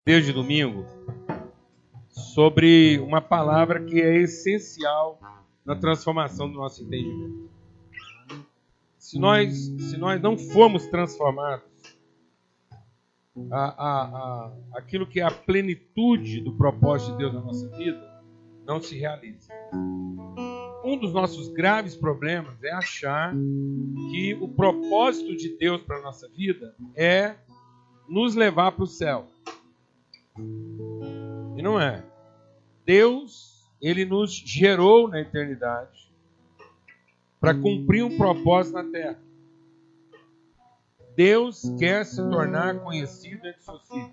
desde domingo sobre uma palavra que é essencial na transformação do nosso entendimento. Se nós não formos transformados, aquilo que é a plenitude do propósito de Deus na nossa vida não se realiza. Um dos nossos graves problemas é achar que o propósito de Deus para a nossa vida é nos levar para o céu. E não é. Deus, Ele nos gerou na eternidade para cumprir um propósito na terra. Deus quer se tornar conhecido entre seus filhos.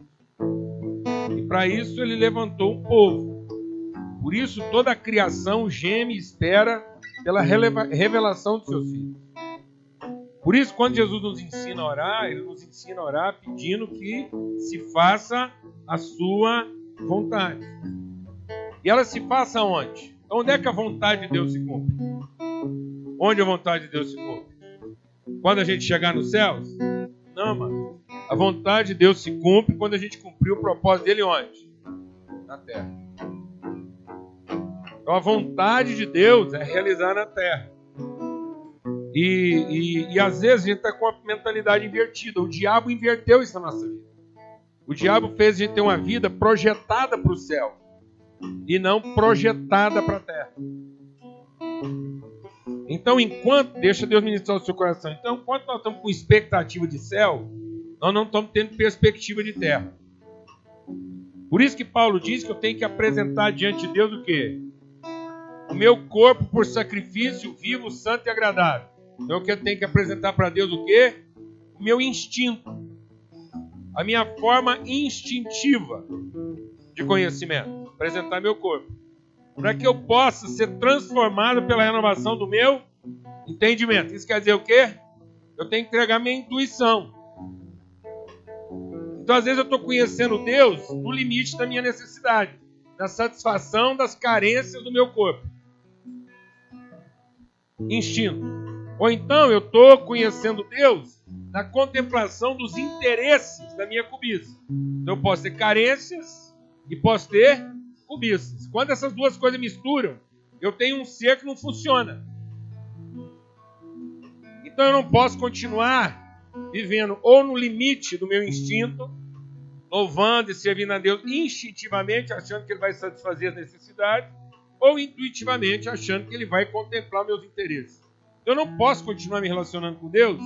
E para isso Ele levantou um povo. Por isso toda a criação geme e espera pela revelação dos seus filhos. Por isso, quando Jesus nos ensina a orar, Ele nos ensina a orar pedindo que se faça a sua vontade. E ela se faça onde? Onde é que a vontade de Deus se cumpre? Onde a vontade de Deus se cumpre? Quando a gente chegar nos céus? Não, mano. A vontade de Deus se cumpre quando a gente cumprir o propósito dele onde? Na terra. Então a vontade de Deus é realizar na terra. E às vezes a gente está com a mentalidade invertida. O diabo inverteu isso na nossa vida. O diabo fez a gente ter uma vida projetada para o céu e não projetada para a terra. Então, deixa Deus ministrar o seu coração. Então, enquanto nós estamos com expectativa de céu, nós não estamos tendo perspectiva de terra. Por isso que Paulo diz que eu tenho que apresentar diante de Deus o quê? O meu corpo por sacrifício vivo, santo e agradável. Então, eu tenho que apresentar para Deus o quê? O meu instinto. A minha forma instintiva de conhecimento. Apresentar meu corpo. Para que eu possa ser transformado pela renovação do meu entendimento. Isso quer dizer o quê? Eu tenho que entregar minha intuição. Então, às vezes, eu estou conhecendo Deus no limite da minha necessidade, na satisfação das carências do meu corpo. Instinto. Ou então, eu estou conhecendo Deus na contemplação dos interesses da minha cobiça. Então, eu posso ter carências e posso ter cobiças. Quando essas duas coisas misturam, eu tenho um ser que não funciona. Então eu não posso continuar vivendo ou no limite do meu instinto, louvando e servindo a Deus instintivamente, achando que Ele vai satisfazer as necessidades, ou intuitivamente, achando que Ele vai contemplar meus interesses. Eu não posso continuar me relacionando com Deus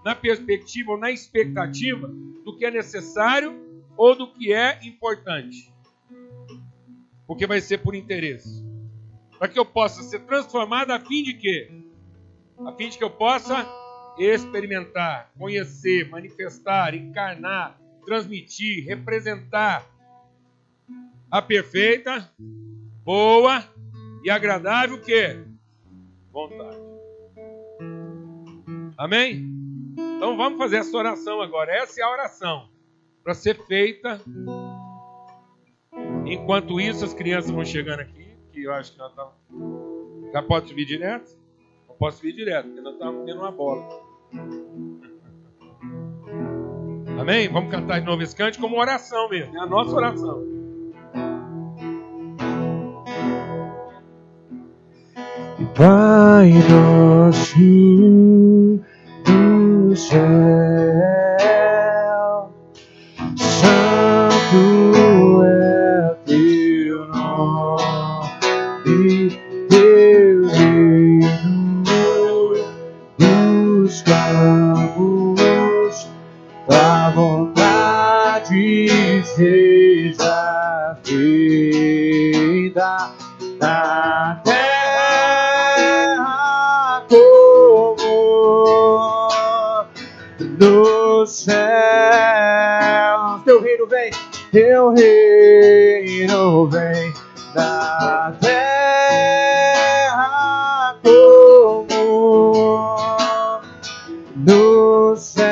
na perspectiva ou na expectativa do que é necessário ou do que é importante. Porque vai ser por interesse. Para que eu possa ser transformado a fim de quê? A fim de que eu possa experimentar, conhecer, manifestar, encarnar, transmitir, representar a perfeita, boa e agradável quê? Vontade. Amém? Então vamos fazer essa oração agora. Essa é a oração para ser feita. Enquanto isso, as crianças vão chegando aqui, que eu acho que nós estamos... Já pode subir direto? Não posso subir direto, porque nós estamos tendo uma bola. Amém? Vamos cantar de novo esse cântico como oração mesmo. É a nossa oração. Pai nosso do céu, santo é teu nome, teu reino, buscamos a vontade seja feita na terra como no céu. Teu reino vem na terra como no céu.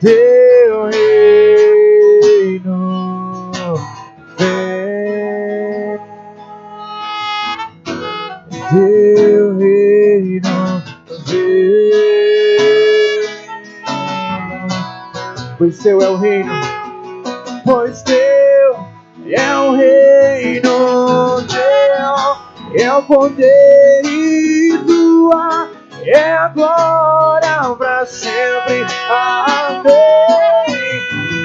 Teu reino vem, teu reino vem, pois teu é o reino, pois teu é o reino, teu é o poder e tua é a glória para sempre. Amém.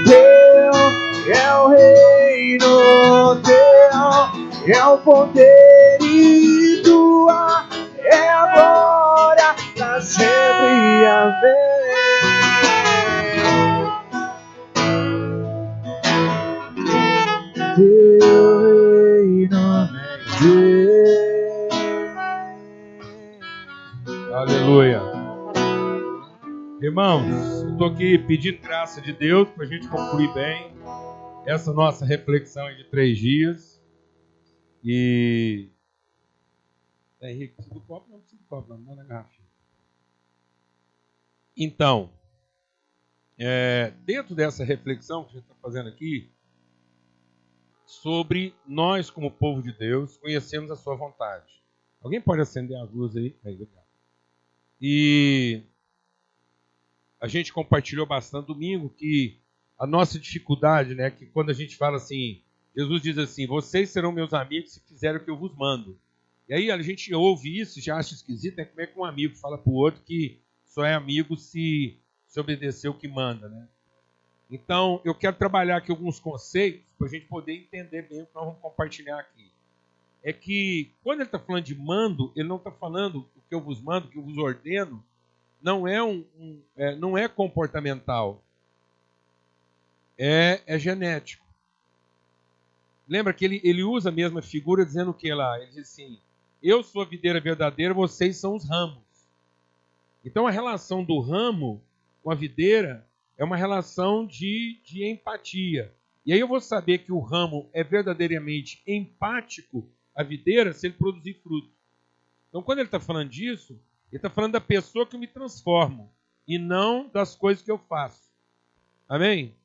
Teu é o reino, teu é o poder e tua é a glória para sempre. Amém. Teu reino, Aleluia. Irmãos, eu estou aqui pedindo graça de Deus para a gente concluir bem essa nossa reflexão de 3 dias. E... Henrique, precisa do copo? Não precisa do copo, não na garrafa. Então, dentro dessa reflexão que a gente está fazendo aqui, sobre nós como povo de Deus, conhecemos a sua vontade. Alguém pode acender as luzes aí? Aí, legal. E a gente compartilhou bastante domingo que a nossa dificuldade, né, que quando a gente fala assim, Jesus diz assim, vocês serão meus amigos se fizerem o que eu vos mando. E aí a gente ouve isso e já acha esquisito, né? Como é que um amigo fala para o outro que só é amigo se obedecer o que manda, né? Então, eu quero trabalhar aqui alguns conceitos para a gente poder entender bem o que nós vamos compartilhar aqui. É que, quando ele está falando de mando, ele não está falando o que eu vos mando, o que eu vos ordeno, não é comportamental. É genético. Lembra que ele usa a mesma figura dizendo o que lá? Ele diz assim, eu sou a videira verdadeira, vocês são os ramos. Então, a relação do ramo com a videira é uma relação de empatia. E aí eu vou saber que o ramo é verdadeiramente empático à videira se ele produzir fruto. Então, quando ele está falando disso, ele está falando da pessoa que eu me transformo e não das coisas que eu faço. Amém?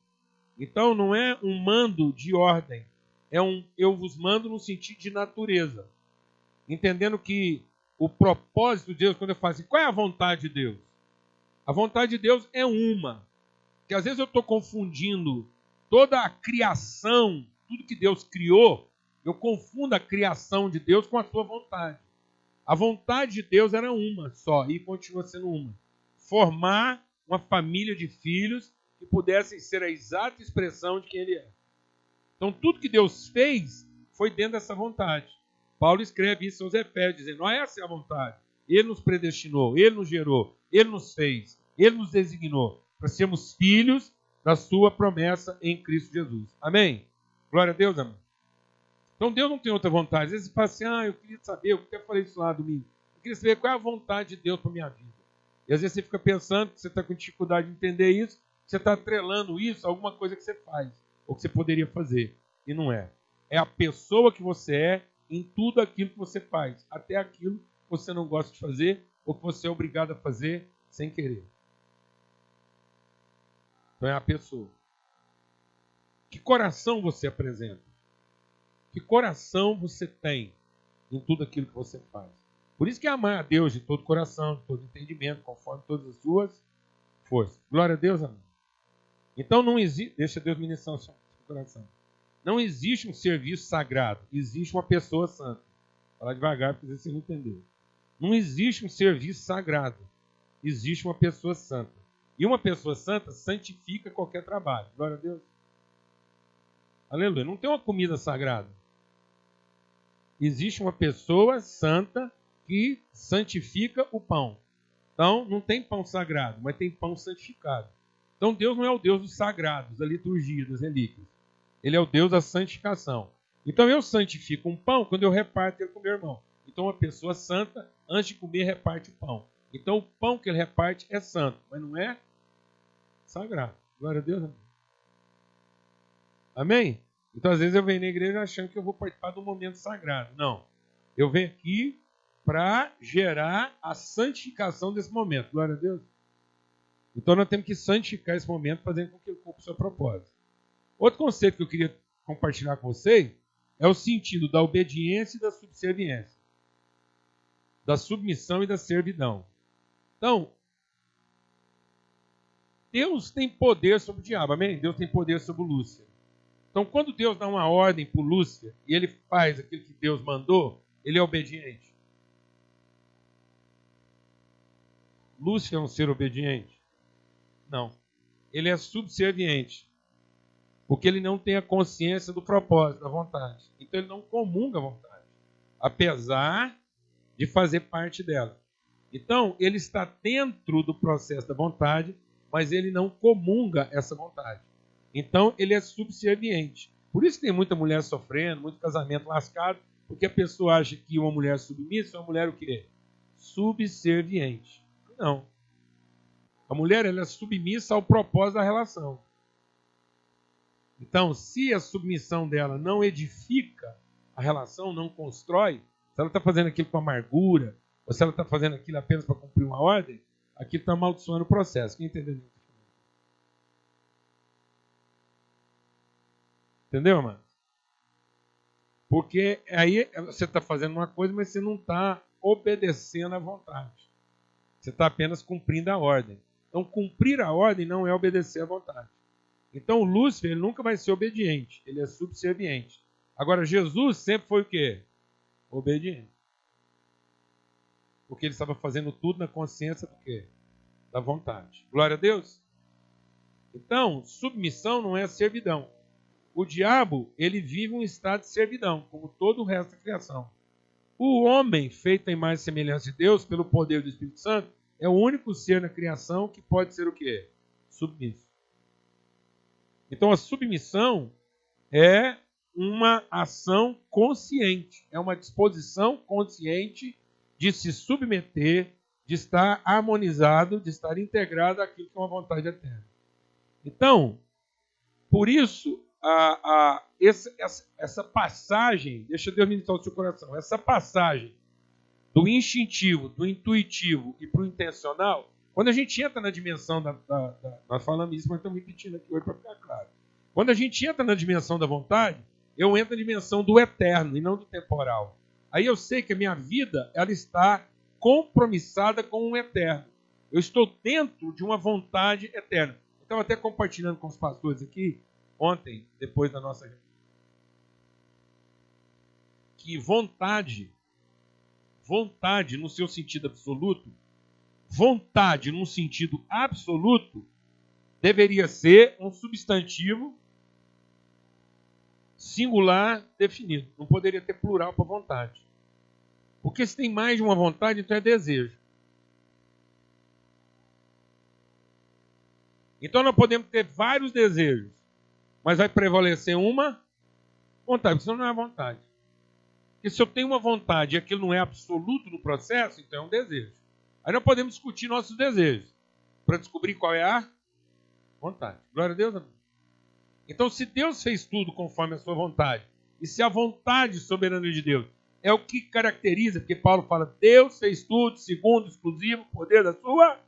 Então, não é um mando de ordem. É um eu vos mando no sentido de natureza. Entendendo que o propósito de Deus, quando eu falo assim, qual é a vontade de Deus? A vontade de Deus é uma. Porque às vezes eu estou confundindo toda a criação, tudo que Deus criou, eu confundo a criação de Deus com a sua vontade. A vontade de Deus era uma só e continua sendo uma. Formar uma família de filhos que pudessem ser a exata expressão de quem Ele é. Então tudo que Deus fez foi dentro dessa vontade. Paulo escreve isso aos Efésios, dizendo, essa é a vontade. Ele nos predestinou, Ele nos gerou, Ele nos fez, Ele nos designou para sermos filhos da sua promessa em Cristo Jesus. Amém? Glória a Deus, amém. Então Deus não tem outra vontade. Às vezes você fala assim, eu queria saber, eu até falei isso lá domingo, eu queria saber qual é a vontade de Deus para a minha vida. E às vezes você fica pensando que você está com dificuldade de entender isso, que você está atrelando isso a alguma coisa que você faz, ou que você poderia fazer. E não é. É a pessoa que você é em tudo aquilo que você faz, até aquilo que você não gosta de fazer, ou que você é obrigado a fazer sem querer. Então é a pessoa. Que coração você apresenta? Que coração você tem em tudo aquilo que você faz? Por isso que é amar a Deus de todo coração, de todo entendimento, conforme todas as suas forças. Glória a Deus, amém. Então não existe... Deixa Deus ministrar o seu coração. Não existe um serviço sagrado. Existe uma pessoa santa. Vou falar devagar, porque você não entendeu. Não existe um serviço sagrado. Existe uma pessoa santa. E uma pessoa santa santifica qualquer trabalho. Glória a Deus. Aleluia. Não tem uma comida sagrada. Existe uma pessoa santa que santifica o pão. Então, não tem pão sagrado, mas tem pão santificado. Então, Deus não é o Deus dos sagrados, da liturgia, das relíquias. Ele é o Deus da santificação. Então, eu santifico um pão quando eu reparto ele com o meu irmão. Então, uma pessoa santa, antes de comer, reparte o pão. Então, o pão que ele reparte é santo, mas não é sagrado. Glória a Deus. Amém? Então, às vezes eu venho na igreja achando que eu vou participar de um momento sagrado. Não. Eu venho aqui para gerar a santificação desse momento. Glória a Deus. Então, nós temos que santificar esse momento, fazendo com que ele cumpra o seu propósito. Outro conceito que eu queria compartilhar com vocês é o sentido da obediência e da subserviência. Da submissão e da servidão. Então, Deus tem poder sobre o diabo, amém? Deus tem poder sobre o Lúcifer. Então, quando Deus dá uma ordem para o Lúcifer e ele faz aquilo que Deus mandou, ele é obediente. Lúcifer é um ser obediente? Não. Ele é subserviente. Porque ele não tem a consciência do propósito, da vontade. Então, ele não comunga a vontade. Apesar de fazer parte dela. Então, ele está dentro do processo da vontade, mas ele não comunga essa vontade. Então, ele é subserviente. Por isso que tem muita mulher sofrendo, muito casamento lascado, porque a pessoa acha que uma mulher submissa é uma mulher o quê? Subserviente. Não. A mulher ela é submissa ao propósito da relação. Então, se a submissão dela não edifica a relação, não constrói, se ela está fazendo aquilo com amargura, ou se ela está fazendo aquilo apenas para cumprir uma ordem, aquilo está amaldiçoando o processo. Quem entendeu? Entendeu, mano? Porque aí você está fazendo uma coisa, mas você não está obedecendo à vontade. Você está apenas cumprindo a ordem. Então, cumprir a ordem não é obedecer à vontade. Então, o Lúcifer ele nunca vai ser obediente. Ele é subserviente. Agora, Jesus sempre foi o quê? Obediente. Porque ele estava fazendo tudo na consciência do quê? Da vontade. Glória a Deus. Então, submissão não é servidão. O diabo, ele vive um estado de servidão, como todo o resto da criação. O homem, feito em imagem e semelhança de Deus, pelo poder do Espírito Santo, é o único ser na criação que pode ser o quê? Submisso. Então, a submissão é uma ação consciente, é uma disposição consciente de se submeter, de estar harmonizado, de estar integrado àquilo que é uma vontade eterna. Então, por isso, essa passagem, deixa Deus ministrar o seu coração, essa passagem do instintivo, do intuitivo e para o intencional, quando a gente entra na dimensão nós falamos isso, mas estamos repetindo aqui hoje para ficar claro. Quando a gente entra na dimensão da vontade, eu entro na dimensão do eterno e não do temporal. Aí eu sei que a minha vida ela está compromissada com o eterno. Eu estou dentro de uma vontade eterna. Eu estava até compartilhando com os pastores aqui, ontem, depois da nossa reunião, que vontade no seu sentido absoluto, vontade num sentido absoluto, deveria ser um substantivo singular definido. Não poderia ter plural para vontade. Porque se tem mais de uma vontade, então é desejo. Então nós podemos ter vários desejos, mas vai prevalecer uma vontade, porque senão não é vontade. Porque se eu tenho uma vontade e aquilo não é absoluto no processo, então é um desejo. Aí nós podemos discutir nossos desejos para descobrir qual é a vontade. Glória a Deus, amém? Então, se Deus fez tudo conforme a sua vontade, e se a vontade soberana de Deus é o que caracteriza, porque Paulo fala, Deus fez tudo segundo o exclusivo poder da sua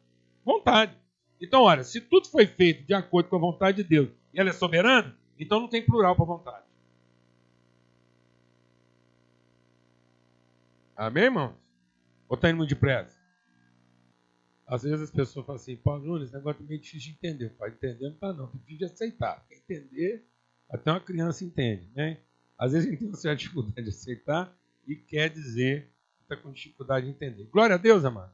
vontade. Então, olha, se tudo foi feito de acordo com a vontade de Deus e ela é soberana, então não tem plural para vontade. Amém, irmãos? Ou está indo muito depressa? Às vezes as pessoas falam assim, Paulo Nunes, esse negócio é meio difícil de entender. Para entender não está não, é difícil de aceitar. Para entender, até uma criança entende, né? Às vezes a gente tem uma certa dificuldade de aceitar e quer dizer que está com dificuldade de entender. Glória a Deus, amado.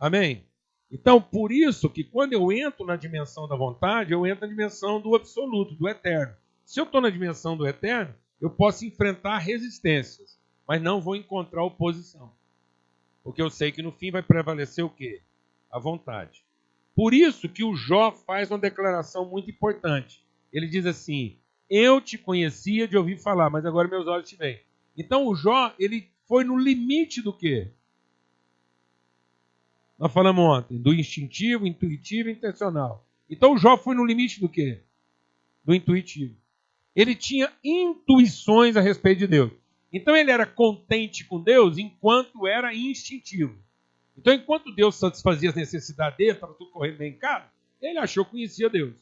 Amém? Então, por isso que quando eu entro na dimensão da vontade, eu entro na dimensão do absoluto, do eterno. Se eu estou na dimensão do eterno, eu posso enfrentar resistências, mas não vou encontrar oposição. Porque eu sei que no fim vai prevalecer o quê? A vontade. Por isso que o Jó faz uma declaração muito importante. Ele diz assim, eu te conhecia de ouvir falar, mas agora meus olhos te veem. Então o Jó, ele foi no limite do quê? Nós falamos ontem, do instintivo, intuitivo e intencional. Então o Jó foi no limite do quê? Do intuitivo. Ele tinha intuições a respeito de Deus. Então ele era contente com Deus enquanto era instintivo. Então enquanto Deus satisfazia as necessidades dele, estava tudo correndo bem em casa, ele achou que conhecia Deus.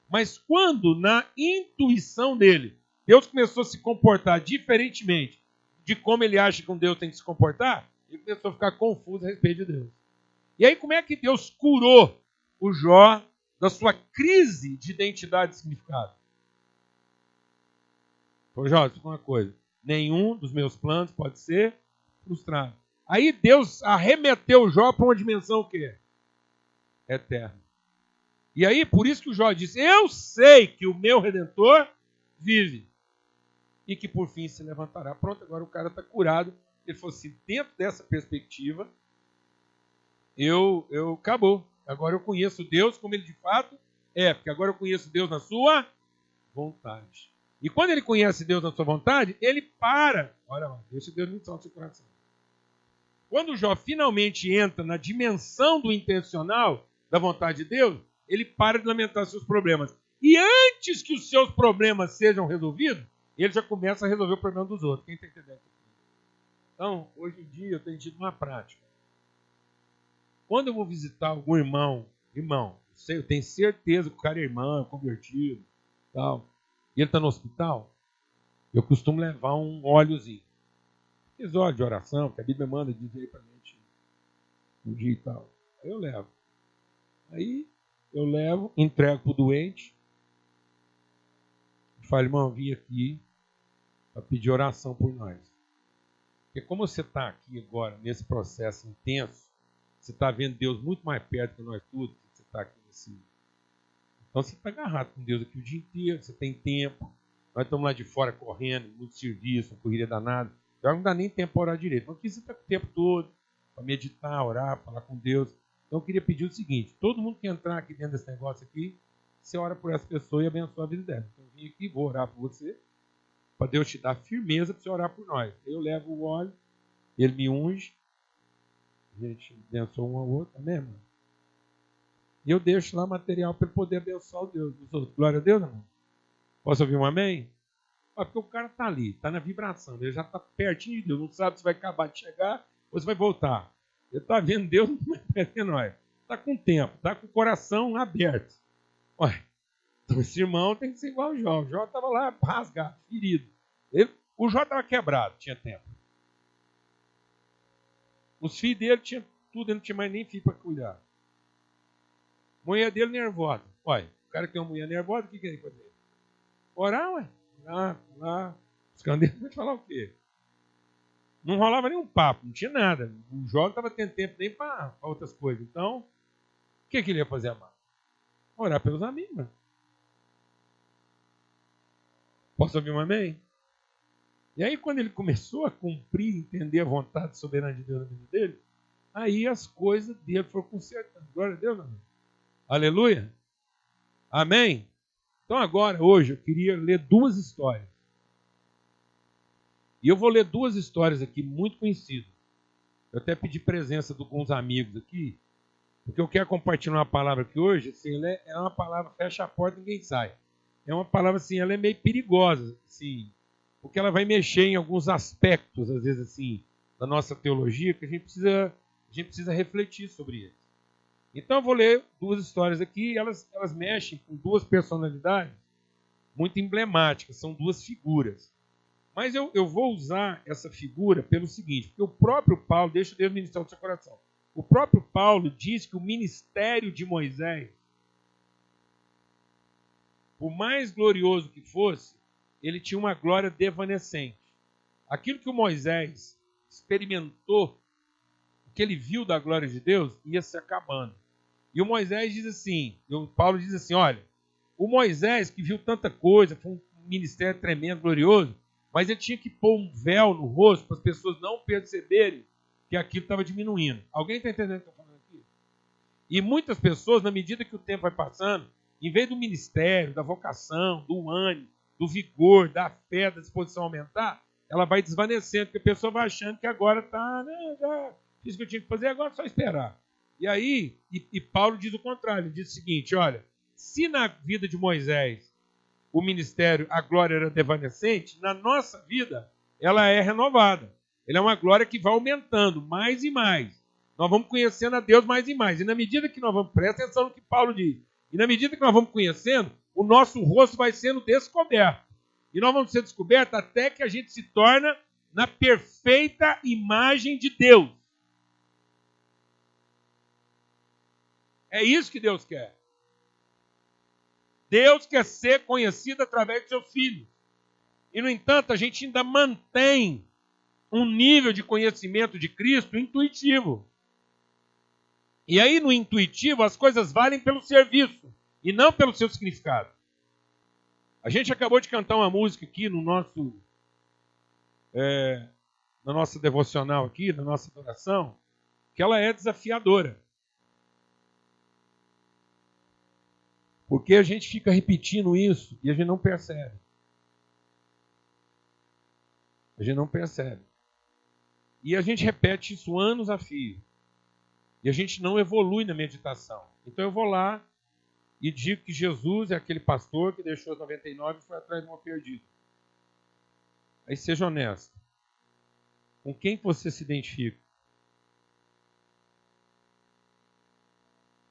Mas quando na intuição dele, Deus começou a se comportar diferentemente de como ele acha que um Deus tem que se comportar, ele começou a ficar confuso a respeito de Deus. E aí como é que Deus curou o Jó da sua crise de identidade e significado? Ô Jó, uma coisa. Nenhum dos meus planos pode ser frustrado. Aí Deus arremeteu Jó para uma dimensão o quê? Eterna. E aí, por isso que o Jó disse, eu sei que o meu Redentor vive e que por fim se levantará. Pronto, agora o cara está curado. Ele falou assim, dentro dessa perspectiva, acabou. Agora eu conheço Deus como ele de fato é, porque agora eu conheço Deus na sua vontade. E quando ele conhece Deus na sua vontade, ele para. Olha lá, deixa Deus ministrar no seu coração. Quando o Jó finalmente entra na dimensão do intencional, da vontade de Deus, ele para de lamentar seus problemas. E antes que os seus problemas sejam resolvidos, ele já começa a resolver o problema dos outros. Quem está entendendo? Então, hoje em dia, eu tenho tido uma prática. Quando eu vou visitar algum irmão, eu tenho certeza que o cara é irmão, é convertido, tal, e ele está no hospital, eu costumo levar um óleozinho. Esse óleo de oração, que a Bíblia manda dizer para a gente um dia e tal. Aí eu levo. Entrego para o doente, e falo, irmão, vim aqui para pedir oração por nós. Porque como você está aqui agora, nesse processo intenso, você está vendo Deus muito mais perto que nós todos, você está aqui nesse... Então você está agarrado com Deus aqui o dia inteiro, você tem tempo. Nós estamos lá de fora correndo, muito serviço, uma correria danada. Já não dá nem tempo para orar direito. Mas aqui você está com o tempo todo para meditar, orar, falar com Deus. Então eu queria pedir o seguinte, todo mundo que entrar aqui dentro desse negócio aqui, você ora por essa pessoa e abençoa a vida dela. Então eu vim aqui, vou orar por você, para Deus te dar firmeza para você orar por nós. Eu levo o óleo, ele me unge, a gente abençoa um ao outro, amém, irmão? E eu deixo lá material para poder abençoar o Deus. Glória a Deus, irmão? Posso ouvir um amém? Porque o cara está ali, está na vibração, ele já está pertinho de Deus, não sabe se vai acabar de chegar ou se vai voltar. Ele está vendo Deus, não vai perder nós. Está com tempo, está com o coração aberto. Olha, então esse irmão tem que ser igual o Jó. O Jó estava lá rasgado, ferido. O Jó estava quebrado, tinha tempo. Os filhos dele tinham tudo, ele não tinha mais nem filho para cuidar. A mulher dele nervosa. Olha, o cara que tem uma mulher nervosa, o que ele fazer? Orar, ué. Lá. Os candeiros vão te falar o quê? Não rolava nenhum papo, não tinha nada. O Jó não estava tendo tempo nem para outras coisas. Então, o que ele ia fazer, amado? Orar pelos amigos. Posso ouvir um amém? E aí, quando ele começou a cumprir, entender a vontade soberana de Deus na vida dele, aí as coisas dele foram consertando. Glória a Deus, amém? Aleluia? Amém? Então agora, hoje, eu queria ler duas histórias. E eu vou ler duas histórias aqui muito conhecidas. Eu até pedi presença de alguns amigos aqui, porque eu quero compartilhar uma palavra aqui hoje, assim, ela é uma palavra, fecha a porta e ninguém sai. É uma palavra assim, ela é meio perigosa, assim, porque ela vai mexer em alguns aspectos, às vezes assim, da nossa teologia, que a gente precisa refletir sobre eles. Então eu vou ler duas histórias aqui, elas mexem com duas personalidades muito emblemáticas, são duas figuras. Mas eu vou usar essa figura pelo seguinte, porque o próprio Paulo, deixa Deus ministrar no seu coração, o próprio Paulo diz que o ministério de Moisés, por mais glorioso que fosse, ele tinha uma glória devanecente. Aquilo que o Moisés experimentou, o que ele viu da glória de Deus, ia se acabando. E o Moisés diz assim, o Paulo diz assim, olha, o Moisés que viu tanta coisa, foi um ministério tremendo, glorioso, mas ele tinha que pôr um véu no rosto para as pessoas não perceberem que aquilo estava diminuindo. Alguém está entendendo o que eu estou falando aqui? E muitas pessoas, na medida que o tempo vai passando, em vez do ministério, da vocação, do ânimo, do vigor, da fé, da disposição aumentar, ela vai desvanecendo, porque a pessoa vai achando que agora está, já fiz o que eu tinha que fazer, agora é só esperar. E aí, e Paulo diz o contrário, ele diz o seguinte, olha, se na vida de Moisés o ministério, a glória era devanecente, na nossa vida ela é renovada. Ela é uma glória que vai aumentando mais e mais. Nós vamos conhecendo a Deus mais e mais. E na medida que nós vamos, presta atenção no que Paulo diz, e na medida que nós vamos conhecendo, o nosso rosto vai sendo descoberto. E nós vamos ser descobertos até que a gente se torna na perfeita imagem de Deus. É isso que Deus quer. Deus quer ser conhecido através de seus filhos. E, no entanto, a gente ainda mantém um nível de conhecimento de Cristo intuitivo. E aí, no intuitivo, as coisas valem pelo serviço e não pelo seu significado. A gente acabou de cantar uma música aqui no nosso, na nossa devocional aqui, na nossa adoração, que ela é desafiadora. Porque a gente fica repetindo isso e a gente não percebe. A gente não percebe. E a gente repete isso anos a fio. E a gente não evolui na meditação. Então eu vou lá e digo que Jesus é aquele pastor que deixou os 99 e foi atrás de uma perdida. Aí seja honesto. Com quem você se identifica?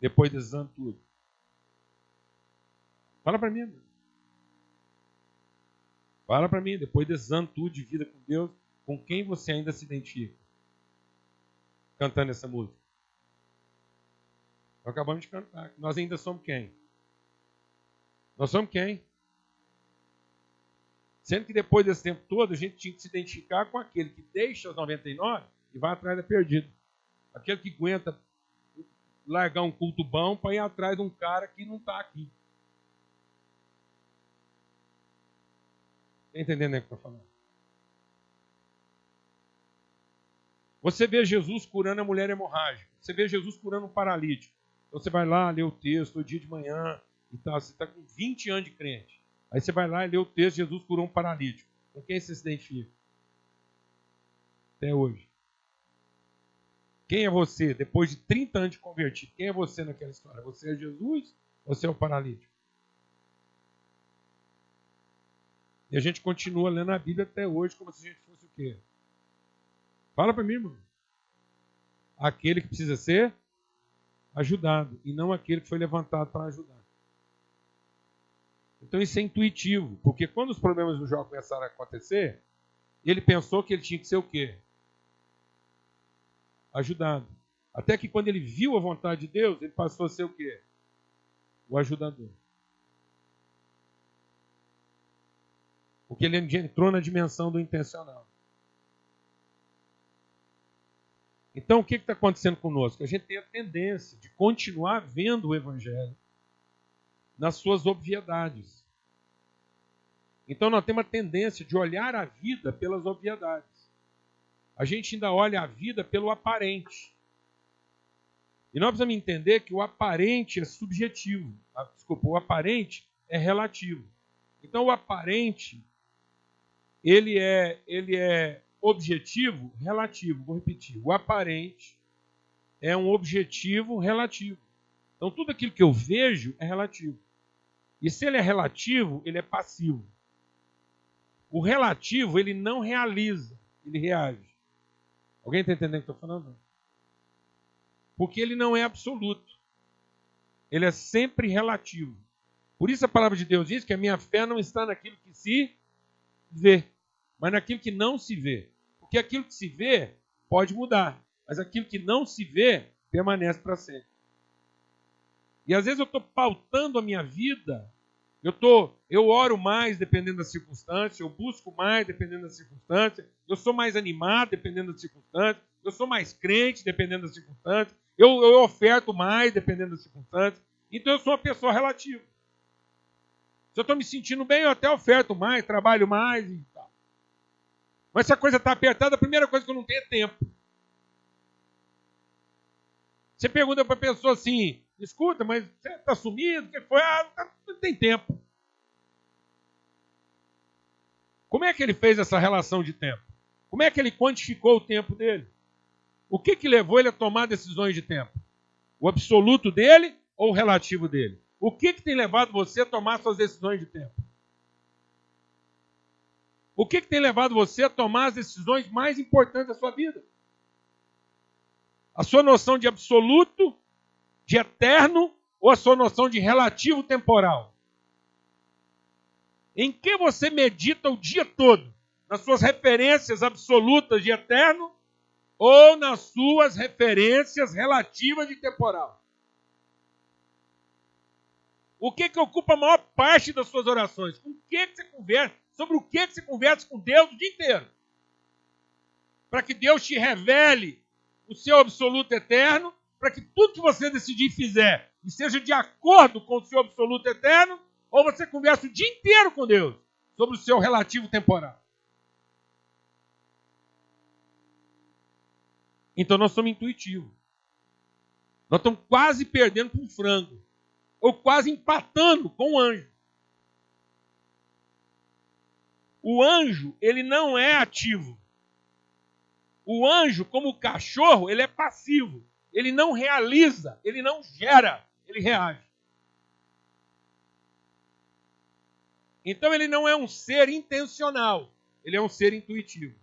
Depois desses anos tudo. Fala para mim. Fala para mim, depois desses anos tudo de vida com Deus, com quem você ainda se identifica? Cantando essa música. Nós acabamos de cantar. Nós ainda somos quem? Nós somos quem? Sendo que depois desse tempo todo, a gente tinha que se identificar com aquele que deixa os 99 e vai atrás da perdida. Aquele que aguenta largar um culto bom para ir atrás de um cara que não está aqui. Está entendendo o que eu estou falando? Você vê Jesus curando a mulher hemorrágica. Você vê Jesus curando um paralítico. Então você vai lá ler o texto todo dia de manhã e tal. Você está com 20 anos de crente. Aí você vai lá e lê o texto, Jesus curou um paralítico. Com quem você se identifica? Até hoje. Quem é você depois de 30 anos de convertido? Quem é você naquela história? Você é Jesus ou você é o paralítico? E a gente continua lendo a Bíblia até hoje como se a gente fosse o quê? Fala para mim, irmão. Aquele que precisa ser ajudado e não aquele que foi levantado para ajudar. Então isso é intuitivo, porque quando os problemas do Jó começaram a acontecer, ele pensou que ele tinha que ser o quê? Ajudado. Até que quando ele viu a vontade de Deus, ele passou a ser o quê? O ajudador. Porque ele entrou na dimensão do intencional. Então, o que está acontecendo conosco? A gente tem a tendência de continuar vendo o Evangelho nas suas obviedades. Então, nós temos a tendência de olhar a vida pelas obviedades. A gente ainda olha a vida pelo aparente. E nós precisamos entender que o aparente é subjetivo. O aparente é relativo. Então, o aparente, ele é objetivo relativo. Vou repetir. O aparente é um objetivo relativo. Então, tudo aquilo que eu vejo é relativo. E se ele é relativo, ele é passivo. O relativo, ele não realiza, ele reage. Alguém está entendendo o que eu estou falando? Porque ele não é absoluto. Ele é sempre relativo. Por isso a palavra de Deus diz que a minha fé não está naquilo que se vê, mas naquilo que não se vê. Porque aquilo que se vê pode mudar, mas aquilo que não se vê permanece para sempre. E às vezes eu estou pautando a minha vida, eu oro mais dependendo da circunstância, eu busco mais dependendo da circunstância, eu sou mais animado dependendo da circunstância, eu sou mais crente dependendo da circunstância, eu oferto mais dependendo da circunstância. Então eu sou uma pessoa relativa. Se eu estou me sentindo bem, eu até oferto mais, trabalho mais e tal. Mas se a coisa está apertada, a primeira coisa que eu não tenho é tempo. Você pergunta para a pessoa assim, escuta, mas você está sumido? O que foi? Não tem tempo. Como é que ele fez essa relação de tempo? Como é que ele quantificou o tempo dele? O que levou ele a tomar decisões de tempo? O absoluto dele ou o relativo dele? O que tem levado você a tomar suas decisões de tempo? O que tem levado você a tomar as decisões mais importantes da sua vida? A sua noção de absoluto, de eterno, ou a sua noção de relativo temporal? Em que você medita o dia todo? Nas suas referências absolutas de eterno ou nas suas referências relativas de temporal? O que ocupa a maior parte das suas orações? Com o que você conversa? sobre o que você conversa com Deus o dia inteiro. Para que Deus te revele o seu absoluto eterno, para que tudo que você decidir e fizer e seja de acordo com o seu absoluto eterno, ou você conversa o dia inteiro com Deus sobre o seu relativo temporal. Então nós somos intuitivos. Nós estamos quase perdendo para um frango, ou quase empatando com o anjo. O anjo, ele não é ativo. O anjo, como o cachorro, ele é passivo. Ele não realiza, ele não gera, ele reage. Então ele não é um ser intencional, ele é um ser intuitivo.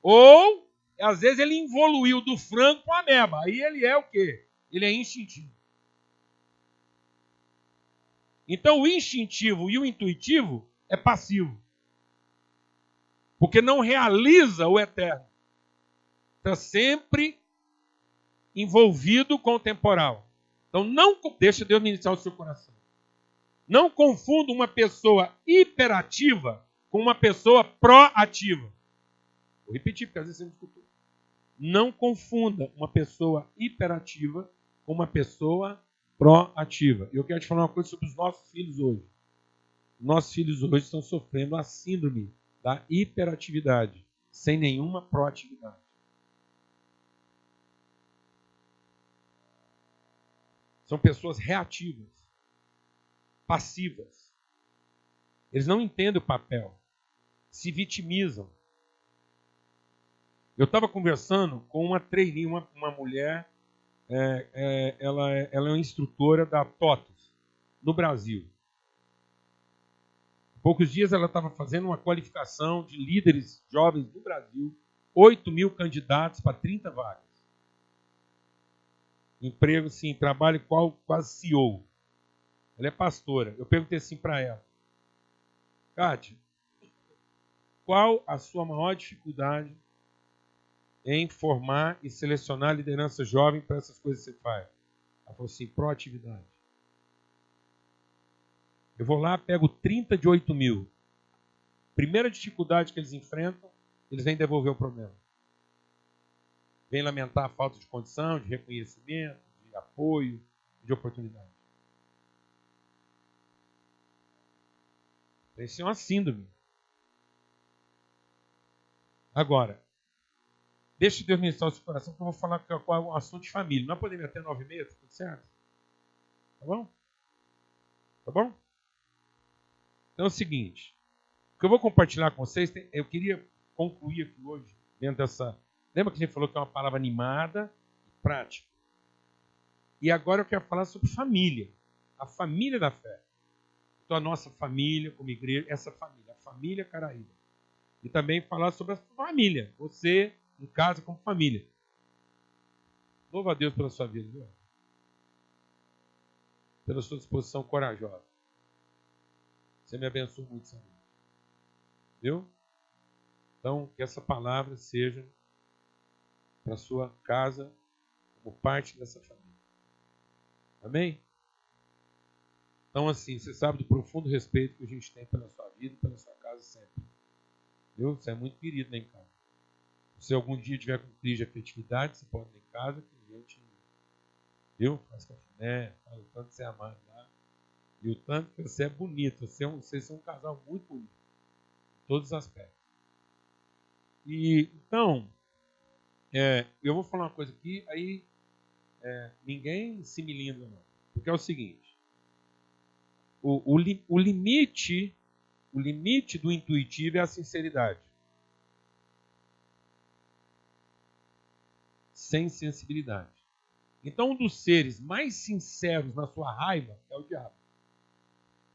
Ou, às vezes, ele evoluiu do frango para a ameba. Aí ele é o quê? Ele é instintivo. Então o instintivo e o intuitivo é passivo. Porque não realiza o eterno. Está sempre envolvido com o temporal. Então não deixa Deus ministrar o seu coração. Não confunda uma pessoa hiperativa com uma pessoa proativa. Vou repetir, porque às vezes você não escutou. Não confunda uma pessoa hiperativa com uma pessoa proativa. E eu quero te falar uma coisa sobre os nossos filhos hoje. Nossos filhos hoje estão sofrendo a síndrome da hiperatividade, sem nenhuma proatividade. São pessoas reativas, passivas. Eles não entendem o papel, se vitimizam. Eu estava conversando com uma trainee, uma mulher, ela é uma instrutora da TOTUS, no Brasil. Há poucos dias ela estava fazendo uma qualificação de líderes jovens do Brasil, 8.000 candidatos para 30 vagas. Emprego, sim, trabalho quase CEO. Ela é pastora. Eu perguntei assim para ela: Kátia, qual a sua maior dificuldade em formar e selecionar liderança jovem para essas coisas que você faz? Ela falou assim: proatividade. Eu vou lá, pego 30 de 8.000. Primeira dificuldade que eles enfrentam, eles vêm devolver o problema. Vem lamentar a falta de condição, de reconhecimento, de apoio, de oportunidade. Isso é uma síndrome. Agora, deixa Deus ministrar o seu coração, que eu vou falar qual é o assunto de família. Nós podemos ir até 9h30, tudo certo? Tá bom? Tá bom? Então é o seguinte, o que eu vou compartilhar com vocês, eu queria concluir aqui hoje, dentro dessa... Lembra que a gente falou que é uma palavra animada e prática? E agora eu quero falar sobre família. A família da fé. Então a nossa família, como igreja, essa família, a família Caraíba. E também falar sobre a família. Você, em casa, como família. Louva a Deus pela sua vida, viu? Pela sua disposição corajosa. Você me abençoe muito, Senhor. Viu? Então, que essa palavra seja para a sua casa, como parte dessa família. Amém? Então, assim, você sabe do profundo respeito que a gente tem pela sua vida e pela sua casa sempre. Viu? Você é muito querido lá em casa. Se algum dia tiver com crise de afetividade, você pode ir em casa, que a gente, viu? Faz cafuné, fala o tanto que você é amado lá. E o tanto que você é bonito. Vocês são um casal muito bonito. Em todos os aspectos. E, então, eu vou falar uma coisa aqui, aí ninguém se melinda, não. Porque é o seguinte, o limite do intuitivo é a sinceridade. Sem sensibilidade. Então, um dos seres mais sinceros na sua raiva é o diabo.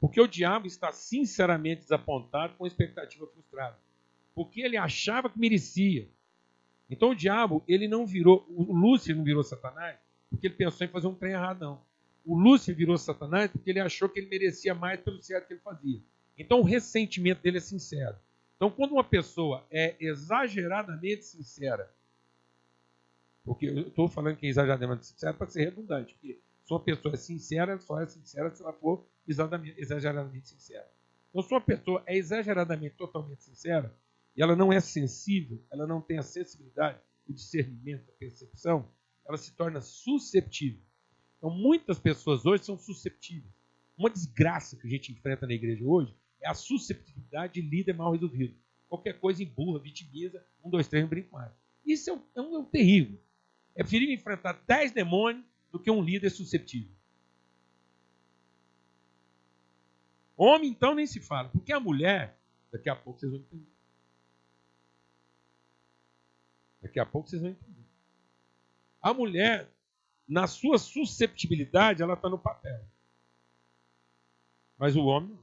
Porque o diabo está sinceramente desapontado com expectativa frustrada. Porque ele achava que merecia. Então o diabo, ele não virou, o Lúcifer não virou Satanás porque ele pensou em fazer um trem errado, não. O Lúcifer virou Satanás porque ele achou que ele merecia mais pelo certo que ele fazia. Então o ressentimento dele é sincero. Então quando uma pessoa é exageradamente sincera, porque eu estou falando que é exageradamente sincera para ser redundante, porque se uma pessoa é sincera, só é sincera se ela for exageradamente sincera. Então, se uma pessoa é exageradamente, totalmente sincera, e ela não é sensível, ela não tem a sensibilidade, o discernimento, a percepção, ela se torna susceptível. Então, muitas pessoas hoje são susceptíveis. Uma desgraça que a gente enfrenta na igreja hoje é a susceptibilidade de líder mal resolvido. Qualquer coisa emburra, vitimiza, 1, 2, 3, não brinco mais. Isso é um terrível. É preferível enfrentar 10 demônios do que um líder susceptível. Homem, então, nem se fala. Porque a mulher, daqui a pouco vocês vão entender. Daqui a pouco vocês vão entender. A mulher, na sua susceptibilidade, ela está no papel. Mas o homem não.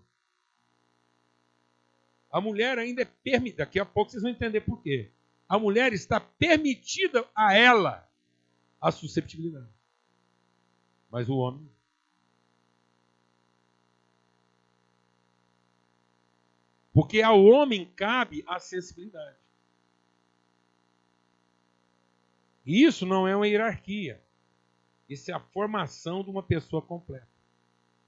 A mulher ainda é permitida. Daqui a pouco vocês vão entender por quê. A mulher está permitida a ela a susceptibilidade. Mas o homem não. Porque ao homem cabe a sensibilidade. E isso não é uma hierarquia. Isso é a formação de uma pessoa completa.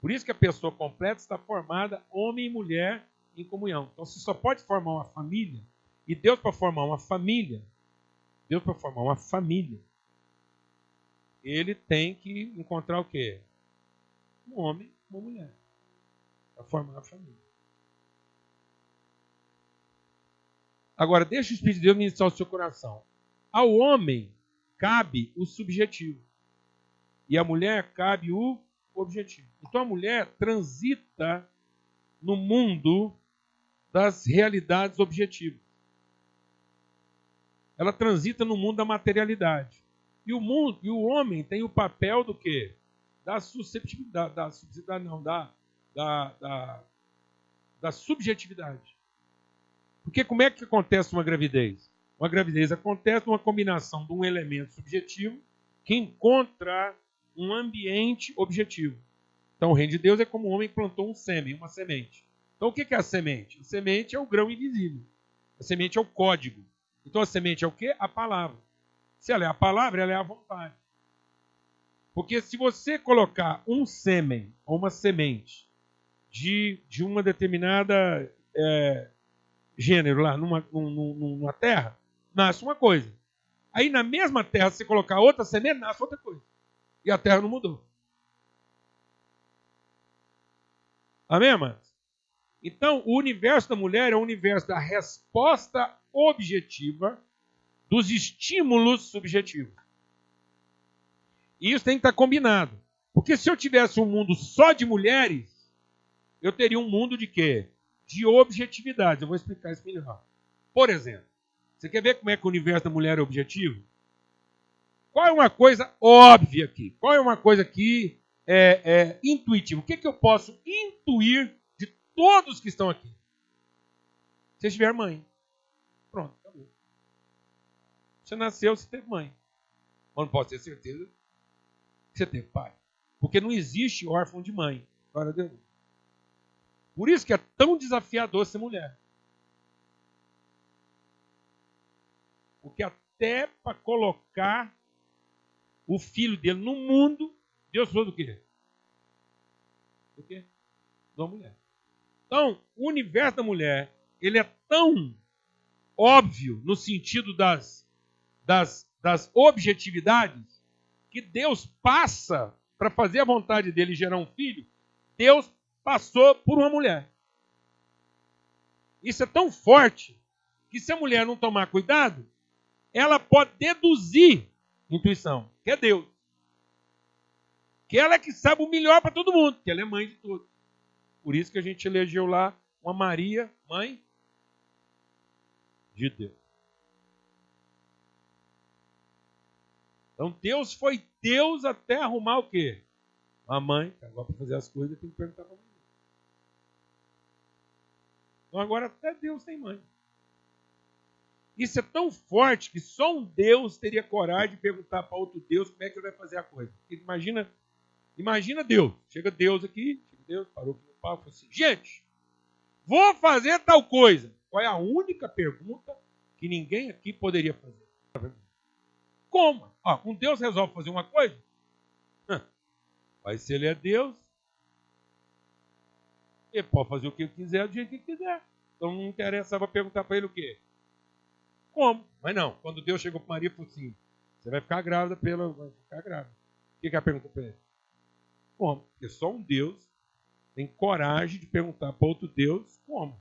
Por isso que a pessoa completa está formada homem e mulher em comunhão. Então você só pode formar uma família. E Deus, para formar uma família, ele tem que encontrar o quê? Um homem e uma mulher. Para formar a família. Agora, deixa o Espírito de Deus ministrar o seu coração. Ao homem cabe o subjetivo. E à mulher cabe o objetivo. Então a mulher transita no mundo das realidades objetivas. Ela transita no mundo da materialidade. E o homem tem o papel do quê? Da susceptibilidade, da subjetividade. Porque como é que acontece uma gravidez? Uma gravidez acontece numa combinação de um elemento subjetivo que encontra um ambiente objetivo. Então o reino de Deus é como um homem que plantou um sêmen, uma semente. Então o que é a semente? A semente é o grão invisível. A semente é o código. Então a semente é o quê? A palavra. Se ela é a palavra, ela é a vontade. Porque se você colocar um sêmen ou uma semente de uma determinada gênero lá numa terra, nasce uma coisa. Aí na mesma terra, se você colocar outra semente, nasce outra coisa. E a terra não mudou. Amém, amados? Então, o universo da mulher é o universo da resposta objetiva dos estímulos subjetivos. E isso tem que estar combinado. Porque se eu tivesse um mundo só de mulheres, eu teria um mundo de quê? De objetividade. Eu vou explicar isso melhor. Por exemplo, você quer ver como é que o universo da mulher é objetivo? Qual é uma coisa óbvia aqui? Qual é uma coisa que é intuitiva? O que eu posso intuir de todos que estão aqui? Se você tiver mãe. Pronto, acabou. Você nasceu, você teve mãe. Mas não posso ter certeza que você teve pai. Porque não existe órfão de mãe. Glória a Deus. Por isso que é tão desafiador ser mulher. Porque até para colocar o filho dele no mundo, Deus falou do quê? Do quê? Da mulher. Então, o universo da mulher, ele é tão óbvio no sentido das objetividades, que Deus passa para fazer a vontade dele e gerar um filho, Deus passou por uma mulher. Isso é tão forte que se a mulher não tomar cuidado, ela pode deduzir intuição, que é Deus. Que ela é que sabe o melhor para todo mundo, que ela é mãe de todos. Por isso que a gente elegeu lá uma Maria, mãe de Deus. Então Deus foi Deus até arrumar o quê? A mãe, agora para fazer as coisas tem que perguntar para a mãe. Então agora até Deus tem mãe. Isso é tão forte que só um Deus teria coragem de perguntar para outro Deus como é que ele vai fazer a coisa. Porque imagina Deus. Chega Deus aqui, Deus parou aqui no palco e falou assim, gente, vou fazer tal coisa. Qual é a única pergunta que ninguém aqui poderia fazer? Como? Um Deus resolve fazer uma coisa? Mas se ele é Deus, Ele pode fazer o que ele quiser, do jeito que ele quiser. Então não interessava perguntar para ele o quê? Como? Mas não. Quando Deus chegou para Maria e falou assim, você vai ficar grávida Vai ficar grávida. O que ela perguntou para ele? Como? Porque só um Deus tem coragem de perguntar para outro Deus como.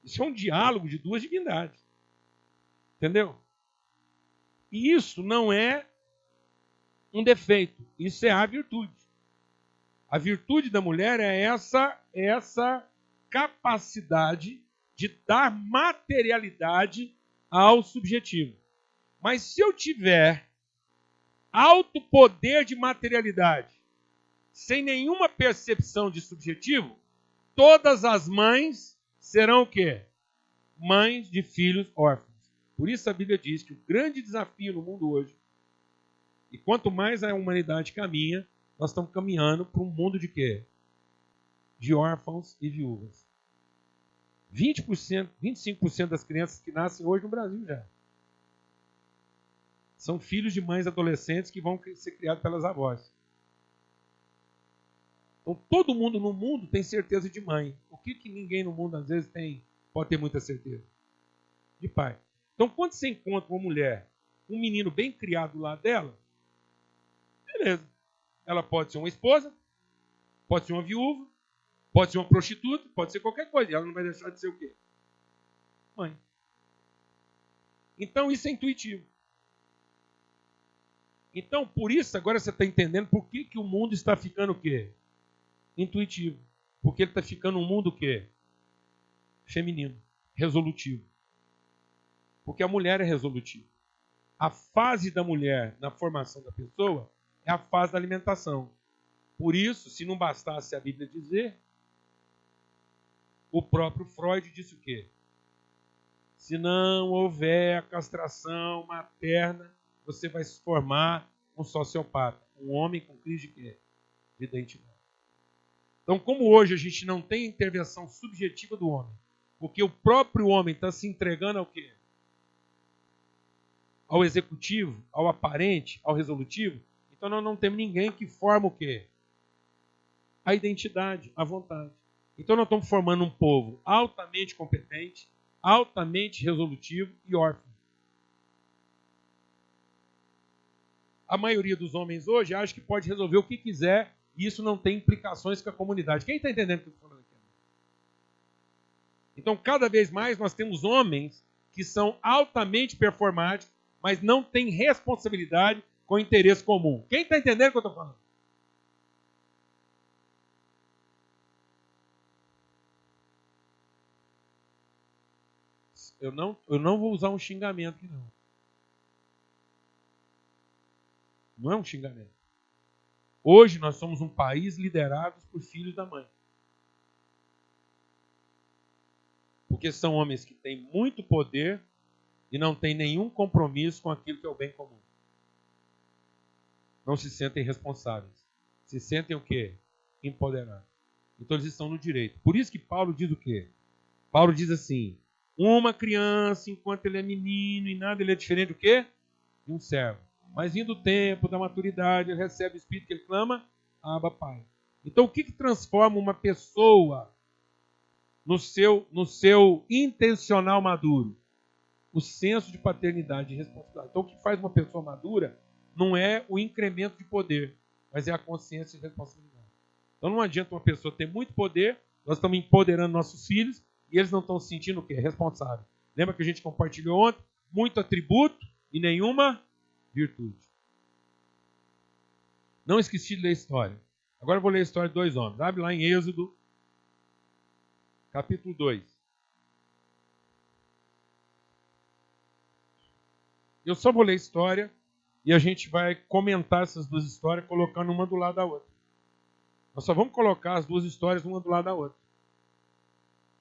Isso é um diálogo de duas divindades. Entendeu? E isso não é um defeito. Isso é a virtude. A virtude da mulher é essa capacidade de dar materialidade ao subjetivo. Mas se eu tiver alto poder de materialidade, sem nenhuma percepção de subjetivo, todas as mães serão o quê? Mães de filhos órfãos. Por isso a Bíblia diz que o grande desafio no mundo hoje, e quanto mais a humanidade caminha, nós estamos caminhando para um mundo de quê? De órfãos e viúvas. 20%, 25% das crianças que nascem hoje no Brasil já são filhos de mães adolescentes que vão ser criados pelas avós. Então todo mundo no mundo tem certeza de mãe. O que ninguém no mundo às vezes pode ter muita certeza? De pai. Então quando você encontra uma mulher, um menino bem criado do lado dela, beleza. Ela pode ser uma esposa, pode ser uma viúva, pode ser uma prostituta, pode ser qualquer coisa. E ela não vai deixar de ser o quê? Mãe. Então isso é intuitivo. Então, por isso, agora você está entendendo por que o mundo está ficando o quê? Intuitivo. Porque ele está ficando um mundo o quê? Feminino, resolutivo. Porque a mulher é resolutiva. A fase da mulher na formação da pessoa é a fase da alimentação. Por isso, se não bastasse a Bíblia dizer, o próprio Freud disse o quê? Se não houver a castração materna, você vai se formar um sociopata, um homem com crise de quê? De identidade. Então, como hoje a gente não tem intervenção subjetiva do homem, porque o próprio homem está se entregando ao quê? Ao executivo, ao aparente, ao resolutivo, então nós não temos ninguém que forma o quê? A identidade, a vontade. Então nós estamos formando um povo altamente competente, altamente resolutivo e órfão. A maioria dos homens hoje acha que pode resolver o que quiser e isso não tem implicações com a comunidade. Quem está entendendo o que eu estou falando aqui? Então, cada vez mais nós temos homens que são altamente performáticos, mas não têm responsabilidade com o interesse comum. Quem está entendendo o que eu estou falando? Eu não vou usar um xingamento aqui, não. Não é um xingamento. Hoje nós somos um país liderado por filhos da mãe. Porque são homens que têm muito poder e não têm nenhum compromisso com aquilo que é o bem comum. Não se sentem responsáveis. Se sentem o quê? Empoderados. Então eles estão no direito. Por isso que Paulo diz o quê? Paulo diz assim, uma criança, enquanto ele é menino e nada, ele é diferente do quê? De um servo. Mas vindo o tempo da maturidade, ele recebe o Espírito que ele clama, Abba, Pai. Então o que transforma uma pessoa no seu intencional maduro? O senso de paternidade e responsabilidade. Então o que faz uma pessoa madura não é o incremento de poder, mas é a consciência e responsabilidade. Então não adianta uma pessoa ter muito poder, nós estamos empoderando nossos filhos e eles não estão se sentindo o quê? Responsável. Lembra que a gente compartilhou ontem? Muito atributo e nenhuma virtude. Não esqueci de ler a história. Agora eu vou ler a história de dois homens. Abre lá em Êxodo, capítulo 2. Eu só vou ler a história e a gente vai comentar essas duas histórias colocando uma do lado da outra. Nós só vamos colocar as duas histórias uma do lado da outra.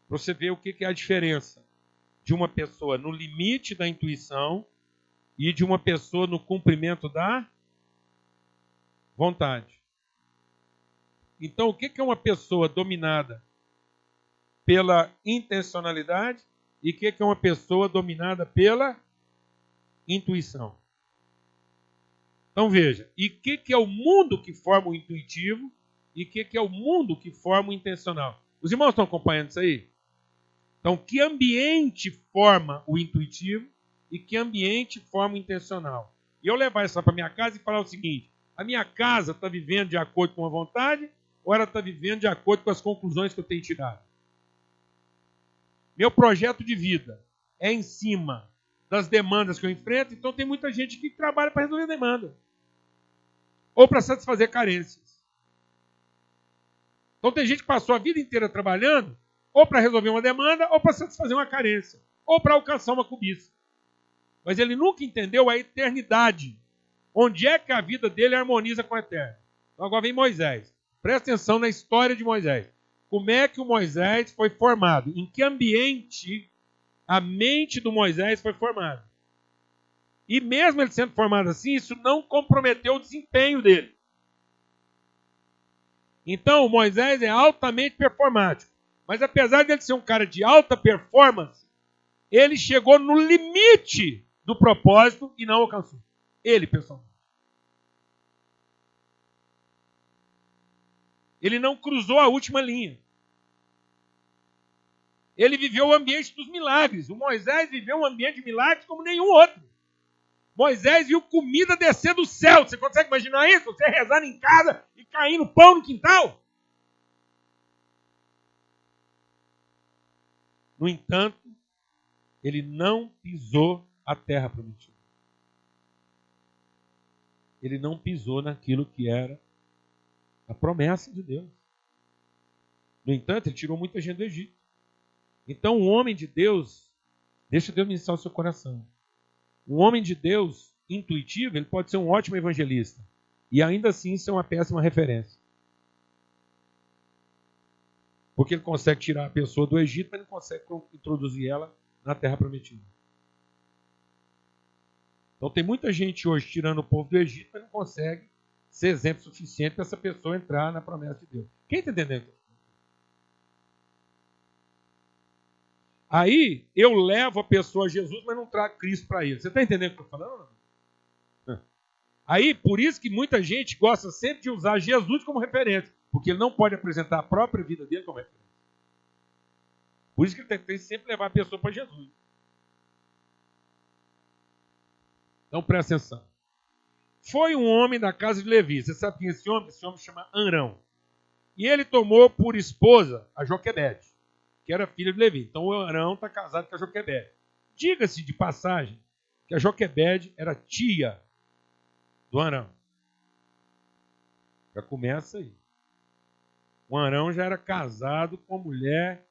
Para você ver o que é a diferença de uma pessoa no limite da intuição e de uma pessoa no cumprimento da vontade. Então, o que é uma pessoa dominada pela intencionalidade e o que é uma pessoa dominada pela intuição? Então, veja, e o que é o mundo que forma o intuitivo e o que é o mundo que forma o intencional. Os irmãos estão acompanhando isso aí? Então, que ambiente forma o intuitivo e que ambiente forma o intencional? E eu levar isso para minha casa e falar o seguinte: a minha casa está vivendo de acordo com a vontade ou ela está vivendo de acordo com as conclusões que eu tenho tirado? Meu projeto de vida é em cima das demandas que eu enfrento, então tem muita gente que trabalha para resolver demanda ou para satisfazer carências. Então tem gente que passou a vida inteira trabalhando ou para resolver uma demanda ou para satisfazer uma carência ou para alcançar uma cobiça. Mas ele nunca entendeu a eternidade. Onde é que a vida dele harmoniza com a eterna? Então agora vem Moisés. Presta atenção na história de Moisés. Como é que o Moisés foi formado? Em que ambiente a mente do Moisés foi formada? E mesmo ele sendo formado assim, isso não comprometeu o desempenho dele. Então, o Moisés é altamente performático. Mas apesar de ele ser um cara de alta performance, ele chegou no limite do propósito e não alcançou. Ele, pessoalmente. Ele não cruzou a última linha. Ele viveu o ambiente dos milagres. O Moisés viveu um ambiente de milagres como nenhum outro. Moisés viu comida descer do céu. Você consegue imaginar isso? Você rezando em casa e caindo pão no quintal? No entanto, ele não pisou a terra prometida. Ele não pisou naquilo que era a promessa de Deus. No entanto, ele tirou muita gente do Egito. Então, um homem de Deus, deixa Deus ministrar o seu coração. Um homem de Deus intuitivo, ele pode ser um ótimo evangelista. E ainda assim ser uma péssima referência. Porque ele consegue tirar a pessoa do Egito, mas não consegue introduzir ela na terra prometida. Então tem muita gente hoje tirando o povo do Egito, mas não consegue ser exemplo suficiente para essa pessoa entrar na promessa de Deus. Quem está entendendo? Aí eu levo a pessoa a Jesus, mas não trago Cristo para ele. Você está entendendo o que eu estou falando? Não? Aí, por isso que muita gente gosta sempre de usar Jesus como referência, porque ele não pode apresentar a própria vida dele como referência. Por isso que ele tem que sempre levar a pessoa para Jesus. Então presta atenção. Foi um homem da casa de Levi. Você sabe quem é esse homem? Esse homem se chama Arão. E ele tomou por esposa a Joquebede, que era filha de Levi. Então o Arão está casado com a Joquebede. Diga-se de passagem que a Joquebede era tia do Arão. Já começa aí. O Arão já era casado com uma mulher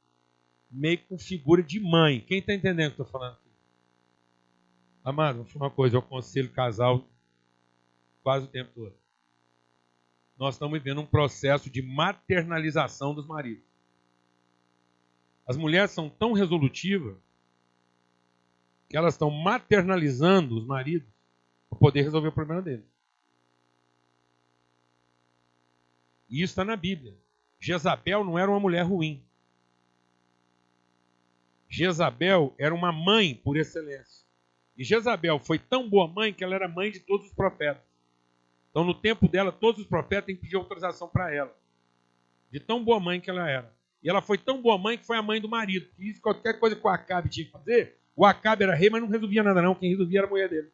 meio com figura de mãe. Quem está entendendo o que eu estou falando aqui? Amado, vou falar uma coisa, eu aconselho casal quase o tempo todo. Nós estamos vivendo um processo de maternalização dos maridos. As mulheres são tão resolutivas que elas estão maternalizando os maridos para poder resolver o problema deles. E isso está na Bíblia. Jezabel não era uma mulher ruim. Jezabel era uma mãe por excelência. E Jezabel foi tão boa mãe que ela era mãe de todos os profetas. Então, no tempo dela, todos os profetas têm que pedir autorização para ela. De tão boa mãe que ela era. E ela foi tão boa mãe que foi a mãe do marido. E qualquer coisa que o Acabe tinha que fazer, o Acabe era rei, mas não resolvia nada não. Quem resolvia era a mulher dele.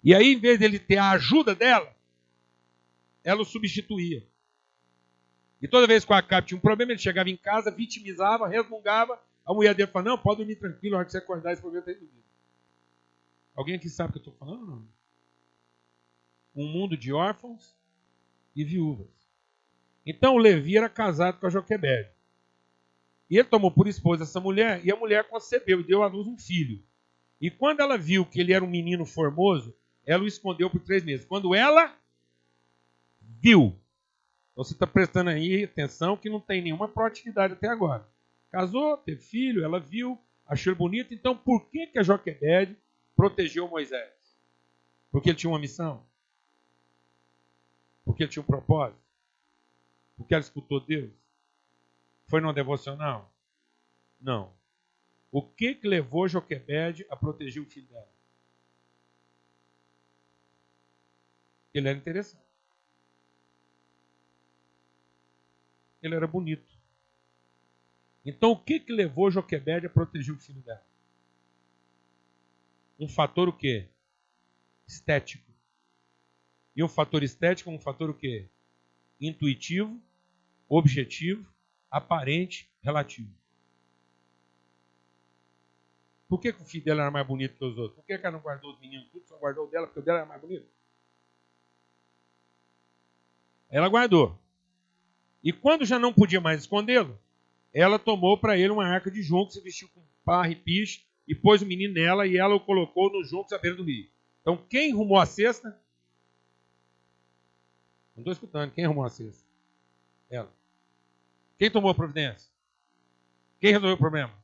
E aí, em vez dele ter a ajuda dela, ela o substituía. E toda vez que o Acabe tinha um problema, ele chegava em casa, vitimizava, resmungava. A mulher dele falava, não, pode dormir tranquilo, na hora que você acordar, esse problema está resolvido. Alguém aqui sabe o que eu estou falando? Não? Um mundo de órfãos e viúvas. Então, Levi era casado com a Joquebede. E ele tomou por esposa essa mulher, e a mulher concebeu e deu à luz um filho. E quando ela viu que ele era um menino formoso, ela o escondeu por 3 meses. Quando ela viu, então você está prestando aí atenção que não tem nenhuma proatividade até agora. Casou, teve filho, ela viu, achou ele bonito. Então, por que a Joquebede protegeu Moisés? Porque ele tinha uma missão? Porque ele tinha um propósito? Porque ela escutou Deus? Foi numa devocional? Não. O que levou Joquebede a proteger o filho dela? Ele era interessante. Ele era bonito. Então, o que levou Joquebede a proteger o filho dela? Um fator o quê? Estético. E um fator estético é um fator o quê? Intuitivo, objetivo, aparente, relativo. Por que o filho dela era mais bonito que os outros? Por que ela não guardou os meninos tudo, só guardou o dela, porque o dela era mais bonito? Ela guardou. E quando já não podia mais escondê-lo, ela tomou para ele uma arca de juncos, se vestiu com parra e piche, e pôs o menino nela, e ela o colocou nos juncos à beira do rio. Então, quem rumou a cesta? Não estou escutando. Quem arrumou a cesta? Ela. Quem tomou a providência? Quem resolveu o problema?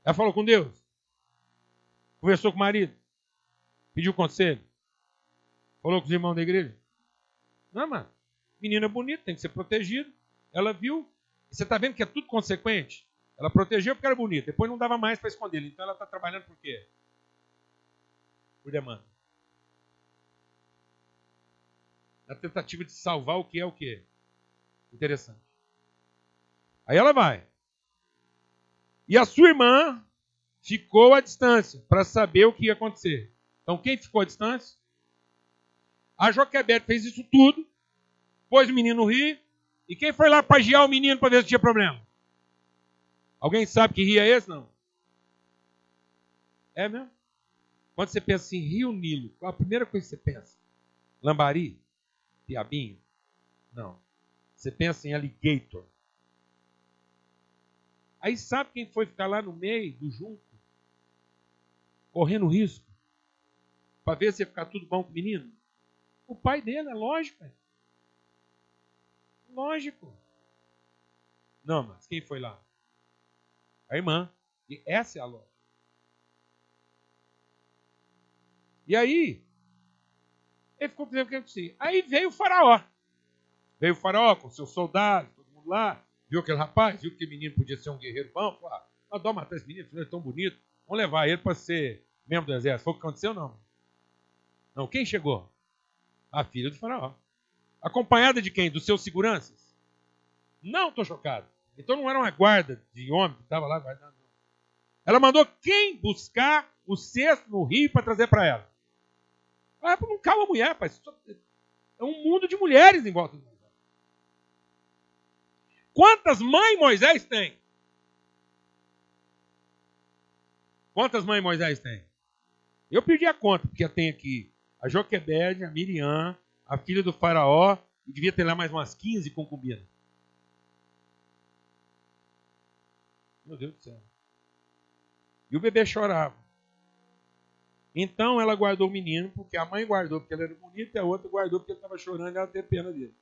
Ela falou com Deus. Conversou com o marido. Pediu conselho. Falou com os irmãos da igreja. Não, mano. Menina bonita, tem que ser protegido. Ela viu. Você está vendo que é tudo consequente? Ela protegeu porque era bonita. Depois não dava mais para esconder. Então ela está trabalhando por quê? Por demanda. Na tentativa de salvar o que é o quê? Interessante. Aí ela vai. E a sua irmã ficou à distância para saber o que ia acontecer. Então quem ficou à distância? A Joquebede fez isso tudo, pôs o menino no rio, e quem foi lá pagiar o menino para ver se tinha problema? Alguém sabe que rio é esse? Não. É mesmo? Quando você pensa assim, Rio Nilo, qual a primeira coisa que você pensa? Lambari? Piabinho? Não. Você pensa em alligator. Aí sabe quem foi ficar lá no meio do junco? Correndo risco? Para ver se ia ficar tudo bom com o menino? O pai dele, é lógico. Lógico. Não, mas quem foi lá? A irmã. E essa é a lógica. E aí, ele ficou pensando que assim. Aí veio o faraó. Veio o faraó com seus soldados, todo mundo lá. Viu aquele rapaz, viu que aquele menino podia ser um guerreiro bom. Falou, adoro matar esse menino, ele é tão bonito. Vamos levar ele para ser membro do exército. Foi o que aconteceu, não? Não, quem chegou? A filha do faraó. Acompanhada de quem? Dos seus seguranças? Não, estou chocado. Então não era uma guarda de homem que estava lá guardando. Ela mandou quem buscar o cesto no rio para trazer para ela? Ah, não calma, mulher, pai. É um mundo de mulheres em volta de Moisés. Quantas mães Moisés tem? Quantas mães Moisés tem? Eu perdi a conta, porque tem aqui a Joquebede, a Miriam, a filha do faraó, e devia ter lá mais umas 15 concubinas. Meu Deus do céu. E o bebê chorava. Então ela guardou o menino, porque a mãe guardou porque ele era bonito, e a outra guardou porque ele estava chorando e ela teve pena dele.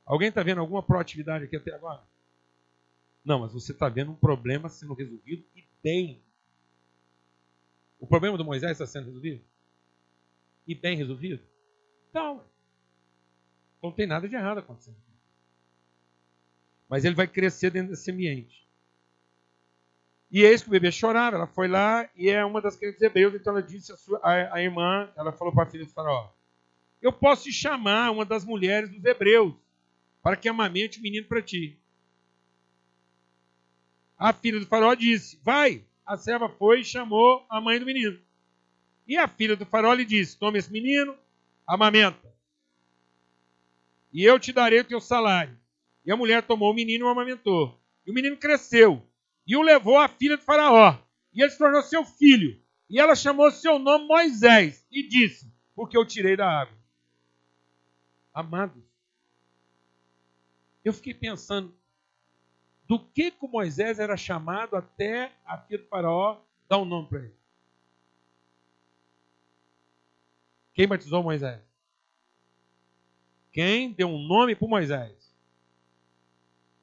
Alguém está vendo alguma proatividade aqui até agora? Não, mas você está vendo um problema sendo resolvido e bem. O problema do Moisés está sendo resolvido? E bem resolvido? Não tem nada de errado acontecendo. Mas ele vai crescer dentro desse ambiente. E eis que o bebê chorava, ela foi lá e é uma das crianças hebreus, então ela disse a irmã, ela falou para a filha do faraó, eu posso te chamar uma das mulheres dos hebreus, para que amamente o menino para ti. A filha do faraó disse, vai. A serva foi e chamou a mãe do menino. E a filha do faraó lhe disse, toma esse menino, amamenta. E eu te darei o teu salário. E a mulher tomou o menino e o amamentou. E o menino cresceu. E o levou à filha do faraó. E ele se tornou seu filho. E ela chamou seu nome Moisés. E disse, porque eu tirei da água. Amados, eu fiquei pensando, do que o Moisés era chamado até a filha do faraó dar um nome para ele? Quem batizou Moisés? Quem deu um nome para Moisés?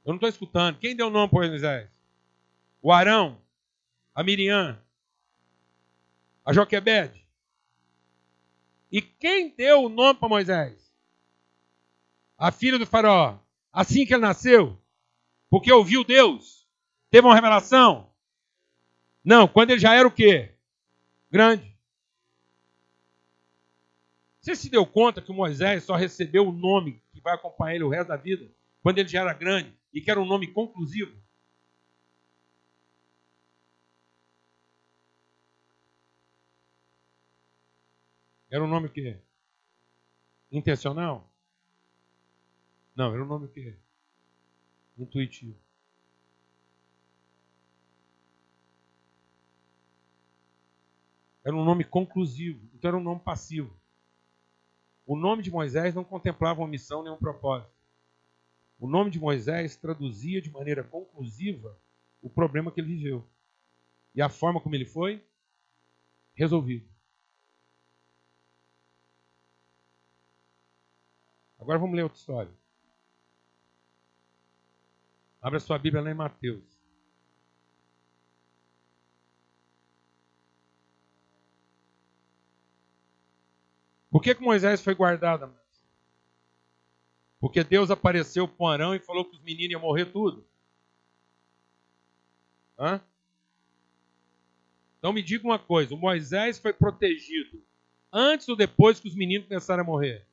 Eu não estou escutando. Quem deu um nome para Moisés? O Arão, a Miriam, a Joquebede. E quem deu o nome para Moisés? A filha do faraó. Assim que ele nasceu? Porque ouviu Deus? Teve uma revelação? Não, quando ele já era o quê? Grande. Você se deu conta que o Moisés só recebeu o nome que vai acompanhar ele o resto da vida, quando ele já era grande, e que era um nome conclusivo? Era um nome o quê? Intencional? Não, era um nome o quê? Intuitivo. Era um nome conclusivo, então era um nome passivo. O nome de Moisés não contemplava uma missão nem um propósito. O nome de Moisés traduzia de maneira conclusiva o problema que ele viveu. E a forma como ele foi resolvido. Agora vamos ler outra história. Abra sua Bíblia lá em Mateus. Por que Moisés foi guardado, amados? Porque Deus apareceu para Arão e falou que os meninos iam morrer tudo. Hã? Então me diga uma coisa, o Moisés foi protegido antes ou depois que os meninos começaram a morrer?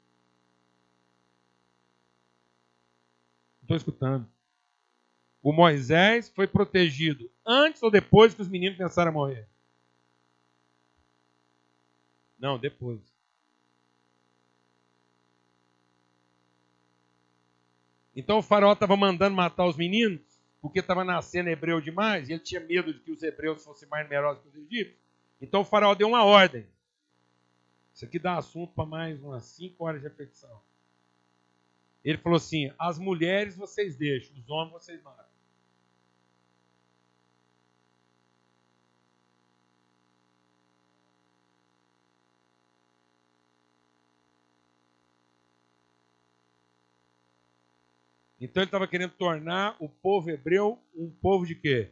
Não estou escutando. O Moisés foi protegido antes ou depois que os meninos começaram a morrer? Não, depois. Então o faraó estava mandando matar os meninos, porque estava nascendo hebreu demais, e ele tinha medo de que os hebreus fossem mais numerosos que os egípcios. Então o faraó deu uma ordem. Isso aqui dá assunto para mais umas 5 horas de reflexão. Ele falou assim, as mulheres vocês deixam, os homens vocês matam. Então ele estava querendo tornar o povo hebreu um povo de quê?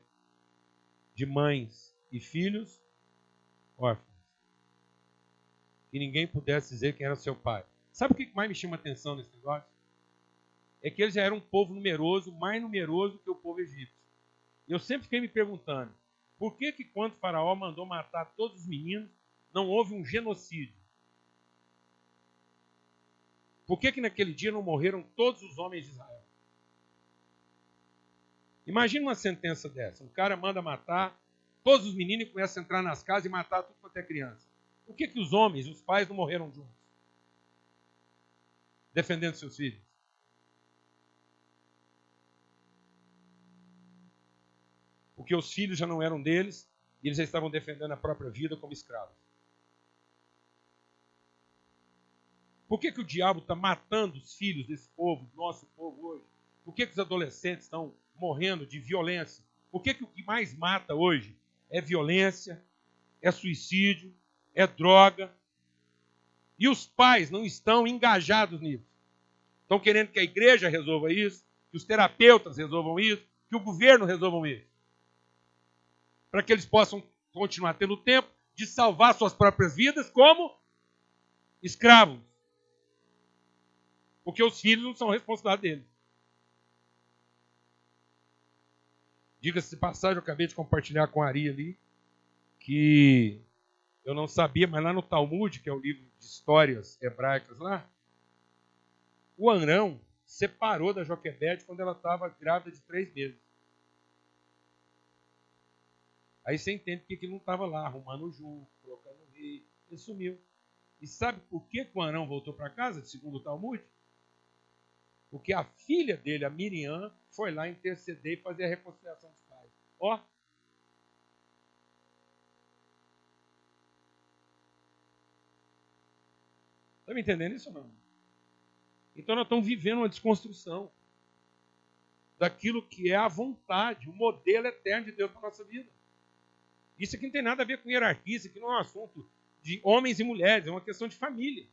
De mães e filhos órfãos. Que ninguém pudesse dizer quem era seu pai. Sabe o que mais me chama a atenção nesse negócio? É que eles já eram um povo numeroso, mais numeroso que o povo egípcio. E eu sempre fiquei me perguntando, por que quando o faraó mandou matar todos os meninos, não houve um genocídio? Por que naquele dia não morreram todos os homens de Israel? Imagina uma sentença dessa. Um cara manda matar todos os meninos e começa a entrar nas casas e matar tudo quanto é criança. Por que os homens, os pais, não morreram juntos? Defendendo seus filhos. Porque os filhos já não eram deles e eles já estavam defendendo a própria vida como escravos. Por que o diabo está matando os filhos desse povo, nosso povo hoje? Por que os adolescentes estão morrendo de violência? Por que o que mais mata hoje é violência, é suicídio, é droga? E os pais não estão engajados nisso. Estão querendo que a igreja resolva isso, que os terapeutas resolvam isso, que o governo resolva isso. Para que eles possam continuar tendo tempo de salvar suas próprias vidas como escravos. Porque os filhos não são responsabilidade deles. Diga-se de passagem, eu acabei de compartilhar com a Ari ali, que eu não sabia, mas lá no Talmud, que é o livro de histórias hebraicas lá, o Arão separou da Joquebede quando ela estava grávida de 3 meses. Aí você entende porque ele não estava lá, arrumando o junco, colocando o rei, ele sumiu. E sabe por que o Arão voltou para casa, segundo o Talmud? Porque a filha dele, a Miriam, foi lá interceder e fazer a reconciliação dos pais. Ó. Está me entendendo isso ou não? Então nós estamos vivendo uma desconstrução daquilo que é a vontade, o modelo eterno de Deus para a nossa vida. Isso aqui não tem nada a ver com hierarquia, isso aqui não é um assunto de homens e mulheres, é uma questão de família.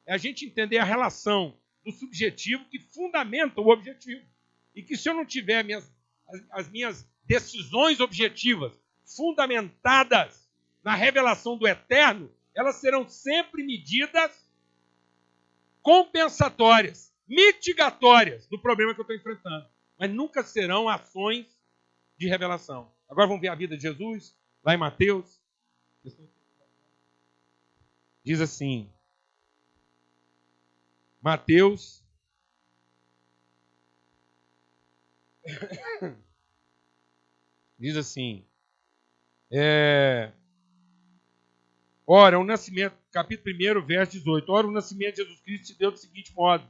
É a gente entender a relação do subjetivo que fundamenta o objetivo. E que se eu não tiver as minhas decisões objetivas fundamentadas na revelação do eterno, elas serão sempre medidas compensatórias, mitigatórias do problema que eu estou enfrentando. Mas nunca serão ações de revelação. Agora vamos ver a vida de Jesus, lá em Mateus. Diz assim, Mateus diz assim, ora, o nascimento, capítulo 1, verso 18, ora, o nascimento de Jesus Cristo se deu do seguinte modo,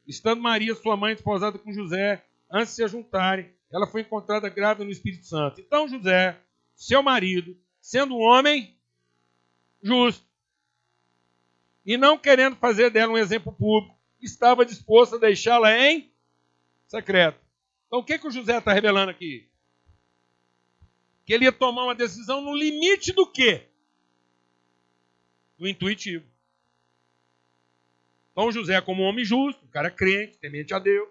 estando Maria, sua mãe, desposada com José, antes de se juntarem, ela foi encontrada grávida no Espírito Santo. Então José, seu marido, sendo um homem justo, e não querendo fazer dela um exemplo público, estava disposto a deixá-la em secreto. Então o que o José está revelando aqui? Que ele ia tomar uma decisão no limite do quê? Do intuitivo. Então José, como um homem justo, um cara crente, temente a Deus,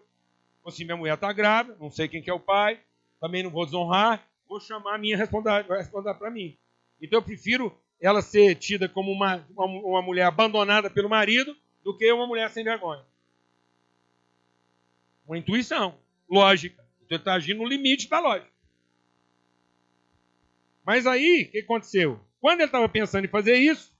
assim, minha mulher está grávida, não sei quem que é o pai, também não vou desonrar, vou chamar a minha responder, vai responder para mim. Então eu prefiro ela ser tida como uma mulher abandonada pelo marido do que uma mulher sem vergonha. Uma intuição, lógica. Então ele está agindo no limite da lógica. Mas aí, o que aconteceu? Quando ele estava pensando em fazer isso,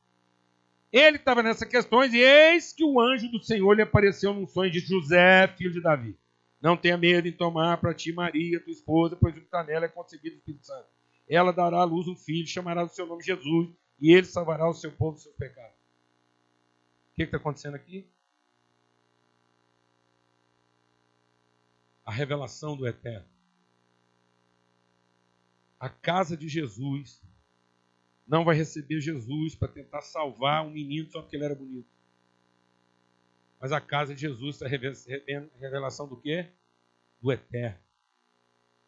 ele estava nessas questões e eis que o anjo do Senhor lhe apareceu num sonho de José, filho de Davi. Não tenha medo em tomar para ti Maria, tua esposa, pois o que está nela é concebido do Espírito Santo. Ela dará à luz um filho, chamará o seu nome Jesus, e ele salvará o seu povo dos seus pecados. O que está acontecendo aqui? A revelação do Eterno. A casa de Jesus não vai receber Jesus para tentar salvar um menino só porque ele era bonito. Mas a casa de Jesus está recebendo a revelação do quê? Do Eterno.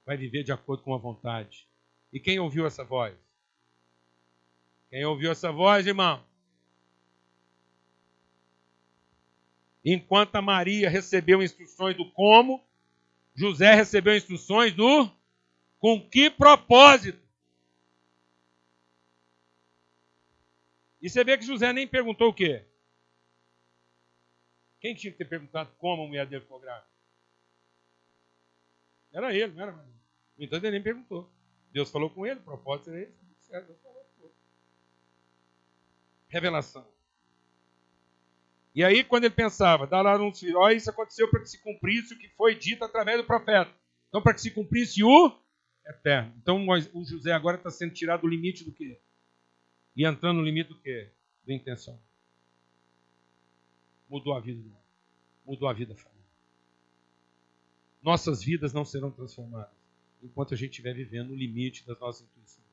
Vai viver de acordo com a vontade. E quem ouviu essa voz? Quem ouviu essa voz, irmão? Enquanto a Maria recebeu instruções do como, José recebeu instruções do com que propósito. E você vê que José nem perguntou o quê? Quem tinha que ter perguntado como a mulher dele ficou grávida? Era ele, não era Maria. No entanto, ele nem perguntou. Deus falou com ele, o propósito era esse. Deus falou com ele. Revelação. E aí, quando ele pensava, dará um filho, isso aconteceu para que se cumprisse o que foi dito através do profeta. Então, para que se cumprisse o Eterno. Então, o José agora está sendo tirado do limite do quê? E entrando no limite do quê? Da intenção. Mudou a vida do homem. Mudou a vida da família. Nossas vidas não serão transformadas enquanto a gente estiver vivendo no limite das nossas intuições.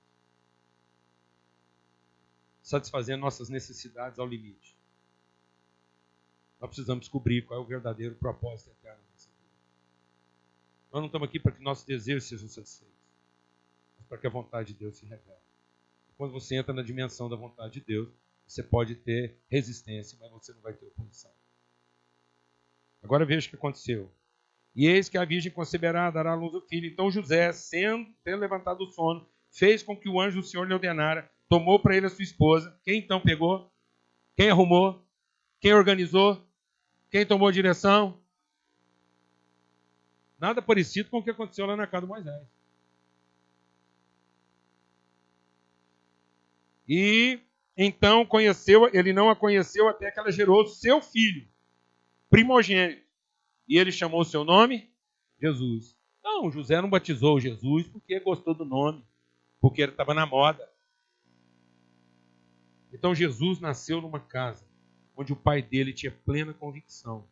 Satisfazendo nossas necessidades ao limite. Nós precisamos descobrir qual é o verdadeiro propósito eterno da nossa vida. Nós não estamos aqui para que nossos desejos sejam satisfeitos, mas para que a vontade de Deus se revele. Quando você entra na dimensão da vontade de Deus, você pode ter resistência, mas você não vai ter oposição. Agora veja o que aconteceu. E eis que a virgem conceberá, dará à luz o filho. Então José, tendo levantado o sono, fez com que o anjo do Senhor lhe ordenara, tomou para ele a sua esposa. Quem então pegou? Quem arrumou? Quem organizou? Quem tomou direção? Nada parecido com o que aconteceu lá na casa do Moisés. E então ele não a conheceu até que ela gerou seu filho, primogênito. E ele chamou o seu nome? Jesus. Não, José não batizou Jesus porque gostou do nome, porque ele estava na moda. Então Jesus nasceu numa casa onde o pai dele tinha plena convicção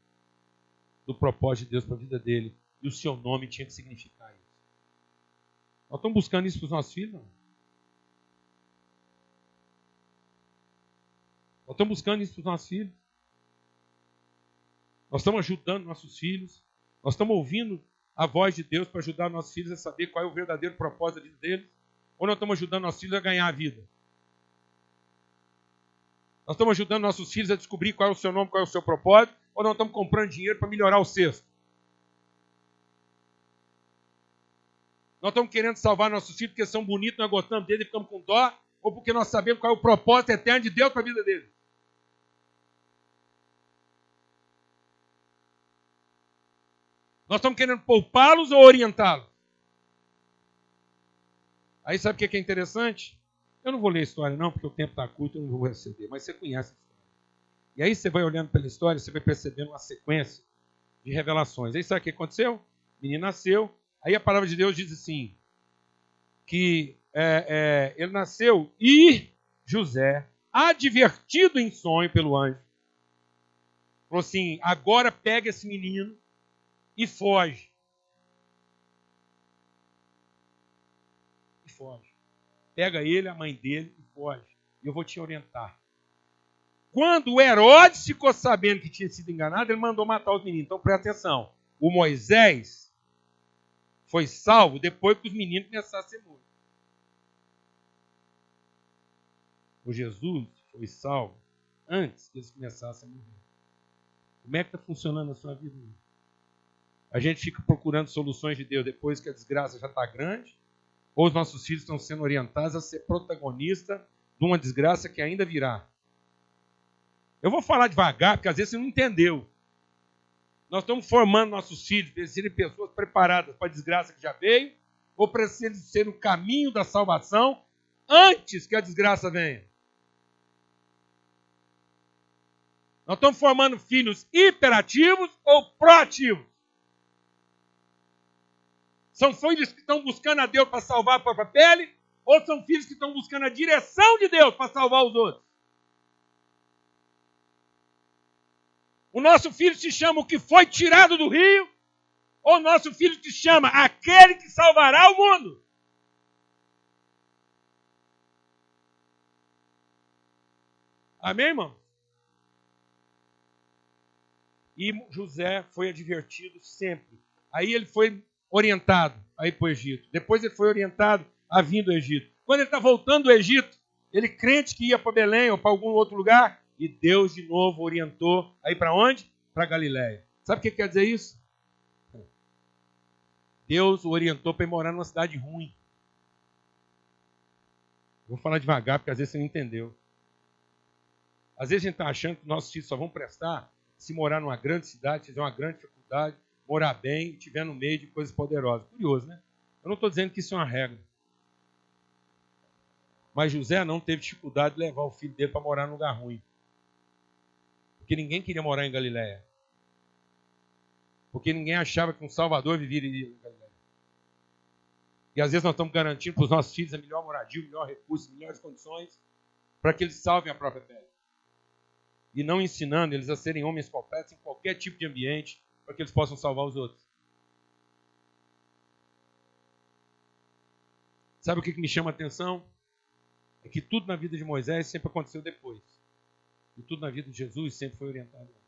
do propósito de Deus para a vida dele. E o seu nome tinha que significar isso. Nós estamos buscando isso para os nossos filhos, não? Nós estamos buscando isso para os nossos filhos. Nós estamos ajudando nossos filhos. Nós estamos ouvindo a voz de Deus para ajudar nossos filhos a saber qual é o verdadeiro propósito da vida deles. Ou nós estamos ajudando nossos filhos a ganhar a vida? Nós estamos ajudando nossos filhos a descobrir qual é o seu nome, qual é o seu propósito. Ou nós estamos comprando dinheiro para melhorar o cesto? Nós estamos querendo salvar nossos filhos porque são bonitos, nós gostamos deles e ficamos com dó. Ou porque nós sabemos qual é o propósito eterno de Deus para a vida deles? Nós estamos querendo poupá-los ou orientá-los? Aí sabe o que é interessante? Eu não vou ler a história não, porque o tempo está curto e eu não vou receber. Mas você conhece a história. E aí você vai olhando pela história, você vai percebendo uma sequência de revelações. Aí sabe o que aconteceu? O menino nasceu. Aí a palavra de Deus diz assim, que ele nasceu e José, advertido em sonho pelo anjo, falou assim, agora pega esse menino e foge. E foge. Pega ele, a mãe dele e foge. E eu vou te orientar. Quando o Herodes ficou sabendo que tinha sido enganado, ele mandou matar os meninos. Então presta atenção. O Moisés foi salvo depois que os meninos começaram a ser mortos. O Jesus foi salvo antes que eles começassem a morrer. Como é que está funcionando a sua vida? A gente fica procurando soluções de Deus depois que a desgraça já está grande, ou os nossos filhos estão sendo orientados a ser protagonista de uma desgraça que ainda virá. Eu vou falar devagar, porque às vezes você não entendeu. Nós estamos formando nossos filhos para serem pessoas preparadas para a desgraça que já veio, ou para ser o caminho da salvação antes que a desgraça venha. Nós estamos formando filhos hiperativos ou proativos. São filhos que estão buscando a Deus para salvar a própria pele, ou são filhos que estão buscando a direção de Deus para salvar os outros? O nosso filho se chama o que foi tirado do rio, ou o nosso filho se chama aquele que salvará o mundo? Amém, irmão? E José foi advertido sempre. Aí ele foi orientado a ir para o Egito. Depois ele foi orientado a vir do Egito. Quando ele está voltando do Egito, ele crente que ia para Belém ou para algum outro lugar, e Deus de novo orientou a ir para onde? Para Galiléia. Sabe o que quer dizer isso? Deus o orientou para ir morar numa cidade ruim. Vou falar devagar, porque às vezes você não entendeu. Às vezes a gente está achando que nossos filhos só vão prestar se morar numa grande cidade, fizer uma grande faculdade, morar bem e estiver no meio de coisas poderosas. Curioso, né? Eu não estou dizendo que isso é uma regra. Mas José não teve dificuldade de levar o filho dele para morar num lugar ruim. Porque ninguém queria morar em Galiléia. Porque ninguém achava que um Salvador viveria em Galiléia. E às vezes nós estamos garantindo para os nossos filhos a melhor moradia, o melhor recurso, as melhores condições, para que eles salvem a própria pele. E não ensinando eles a serem homens completos em qualquer tipo de ambiente, para que eles possam salvar os outros. Sabe o que me chama a atenção? É que tudo na vida de Moisés sempre aconteceu depois. E tudo na vida de Jesus sempre foi orientado antes.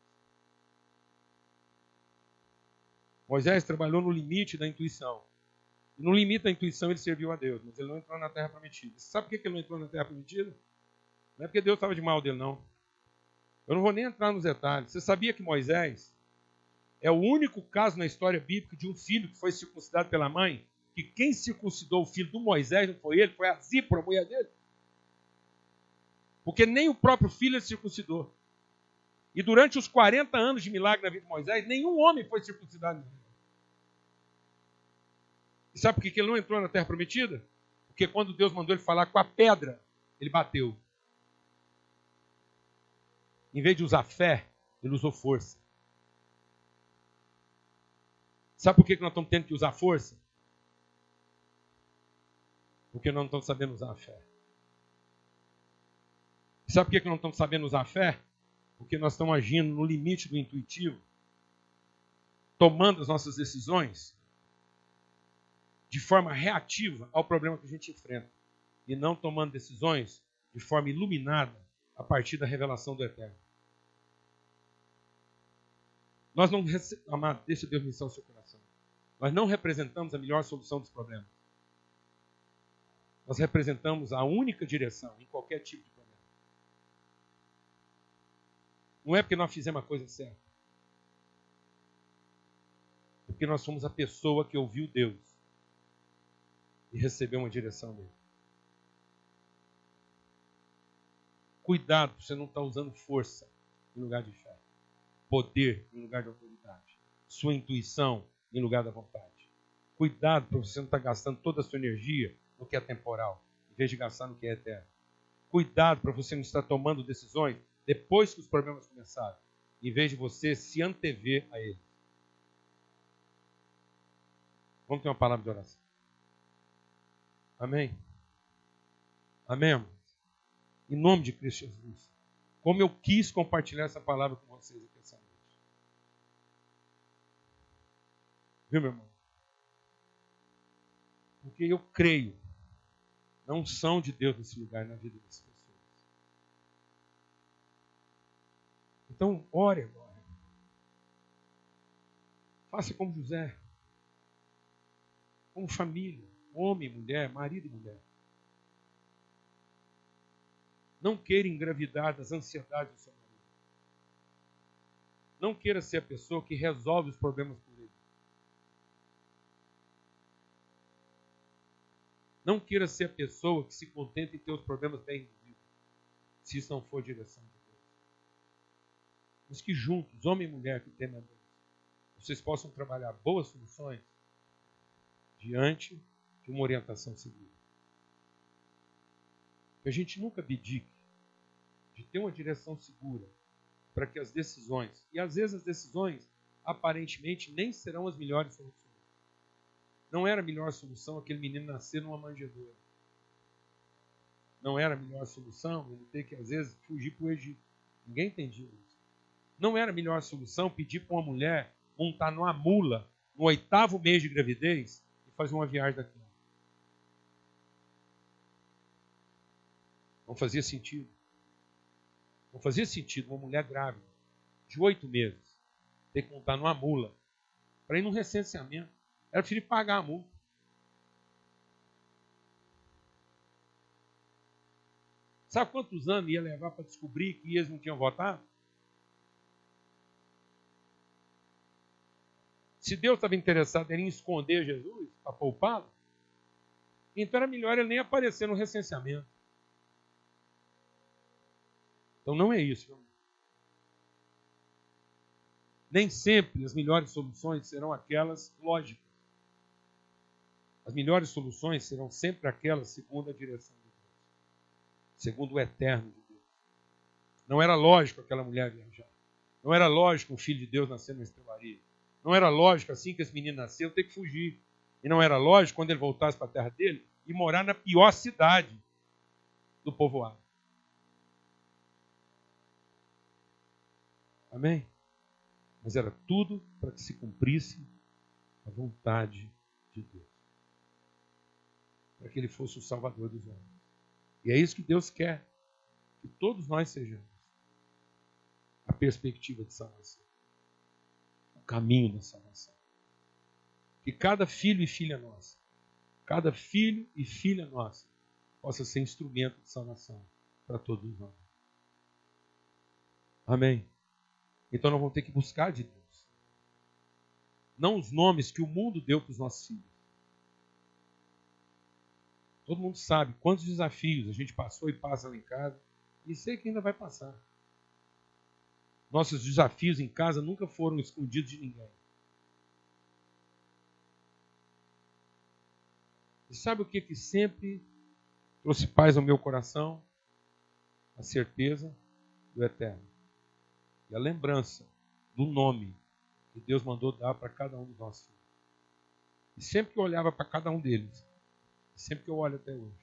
Moisés trabalhou no limite da intuição. E no limite da intuição ele serviu a Deus, mas ele não entrou na terra prometida. Sabe por que ele não entrou na terra prometida? Não é porque Deus estava de mal dele, não. Eu não vou nem entrar nos detalhes. Você sabia que Moisés é o único caso na história bíblica de um filho que foi circuncidado pela mãe, que quem circuncidou o filho do Moisés não foi ele, foi a Zípora, a mulher dele? Porque nem o próprio filho ele circuncidou. E durante os 40 anos de milagre na vida de Moisés, nenhum homem foi circuncidado. E sabe por que ele não entrou na terra prometida? Porque quando Deus mandou ele falar com a pedra, ele bateu. Em vez de usar fé, ele usou força. Sabe por que nós estamos tendo que usar força? Porque nós não estamos sabendo usar a fé. Sabe por que não estamos sabendo usar a fé? Porque nós estamos agindo no limite do intuitivo, tomando as nossas decisões de forma reativa ao problema que a gente enfrenta, e não tomando decisões de forma iluminada a partir da revelação do Eterno. Nós não, amado, deixa Deus ministrar o seu coração. Nós não representamos a melhor solução dos problemas. Nós representamos a única direção em qualquer tipo de problema. Não é porque nós fizemos a coisa certa. É porque nós somos a pessoa que ouviu Deus e recebeu uma direção dele. Cuidado para você não estar usando força em lugar de fé. Poder em lugar de autoridade. Sua intuição em lugar da vontade. Cuidado para você não estar gastando toda a sua energia no que é temporal, em vez de gastar no que é eterno. Cuidado para você não estar tomando decisões depois que os problemas começaram, em vez de você se antever a eles. Vamos ter uma palavra de oração. Amém? Amém, irmãos? Em nome de Cristo Jesus. Como eu quis compartilhar essa palavra com vocês aqui essa noite. Viu, meu irmão? Porque eu creio na unção de Deus nesse lugar, na vida dessas pessoas. Então, ore agora. Faça como José. Como família. Homem, mulher, marido e mulher. Não queira engravidar das ansiedades do seu marido. Não queira ser a pessoa que resolve os problemas por ele. Não queira ser a pessoa que se contenta em ter os problemas bem resolvidos, se isso não for a direção de Deus. Mas que juntos, homem e mulher que temem a Deus, vocês possam trabalhar boas soluções diante de uma orientação segura. Que a gente nunca abdique de ter uma direção segura para que as decisões, e às vezes as decisões aparentemente nem serão as melhores soluções. Não era a melhor solução aquele menino nascer numa manjedoura. Não era a melhor solução ele ter que às vezes fugir para o Egito. Ninguém entendia isso. Não era a melhor solução pedir para uma mulher montar numa mula no 8º mês de gravidez e fazer uma viagem daqui. Não fazia sentido. Não fazia sentido uma mulher grávida, de 8 meses, ter que montar numa mula para ir num recenseamento. Era preferir pagar a multa. Sabe quantos anos ia levar para descobrir que eles não tinham votado? Se Deus estava interessado em esconder Jesus para poupá-lo, então era melhor ele nem aparecer no recenseamento. Então não é isso. Nem sempre as melhores soluções serão aquelas lógicas. As melhores soluções serão sempre aquelas segundo a direção de Deus. Segundo o eterno de Deus. Não era lógico aquela mulher viajar. Não era lógico um filho de Deus nascer numa estrelaria. Não era lógico assim que esse menino nasceu ter que fugir. E não era lógico quando ele voltasse para a terra dele e morar na pior cidade do povoado. Amém? Mas era tudo para que se cumprisse a vontade de Deus. Para que ele fosse o Salvador dos homens. E é isso que Deus quer. Que todos nós sejamos. A perspectiva de salvação. O caminho da salvação. Que cada filho e filha nossa, cada filho e filha nossa, possa ser instrumento de salvação para todos nós. Amém? Então nós vamos ter que buscar de Deus. Não os nomes que o mundo deu para os nossos filhos. Todo mundo sabe quantos desafios a gente passou e passa lá em casa. E sei que ainda vai passar. Nossos desafios em casa nunca foram escondidos de ninguém. E sabe o que sempre trouxe paz ao meu coração? A certeza do eterno. E a lembrança do nome que Deus mandou dar para cada um dos nossos filhos. E sempre que eu olhava para cada um deles, sempre que eu olho até hoje,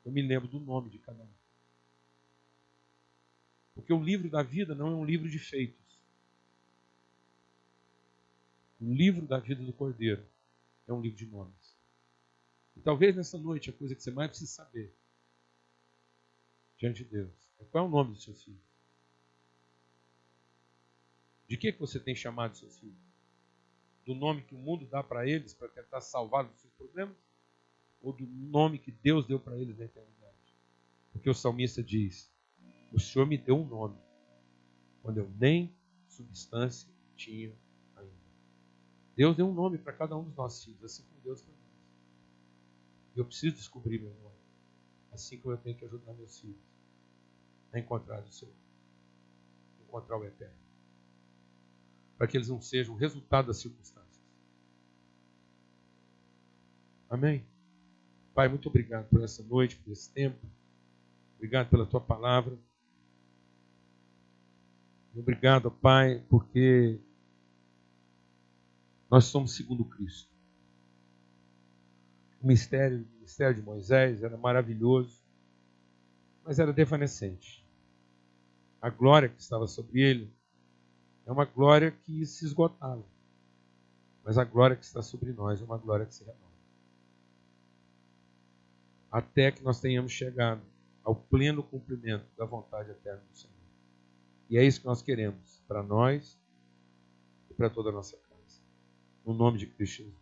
eu me lembro do nome de cada um. Porque o livro da vida não é um livro de feitos. O livro da vida do Cordeiro é um livro de nomes. E talvez nessa noite a coisa que você mais precisa saber diante de Deus é qual é o nome dos seus filhos. De que você tem chamado seus filhos? Do nome que o mundo dá para eles para tentar salvá-los dos seus problemas? Ou do nome que Deus deu para eles na eternidade? Porque o salmista diz: o Senhor me deu um nome quando eu nem substância tinha ainda. Deus deu um nome para cada um dos nossos filhos, assim como Deus para nós. Eu preciso descobrir meu nome, assim como eu tenho que ajudar meus filhos a encontrar o Senhor, encontrar o eterno, para que eles não sejam resultado das circunstâncias. Amém? Pai, muito obrigado por essa noite, por esse tempo. Obrigado pela tua palavra. Obrigado, Pai, porque nós somos segundo Cristo. O mistério de Moisés era maravilhoso, mas era desvanecente. A glória que estava sobre ele é uma glória que se esgotava. Mas a glória que está sobre nós é uma glória que se renova. Até que nós tenhamos chegado ao pleno cumprimento da vontade eterna do Senhor. E é isso que nós queremos para nós e para toda a nossa casa. No nome de Cristo Jesus.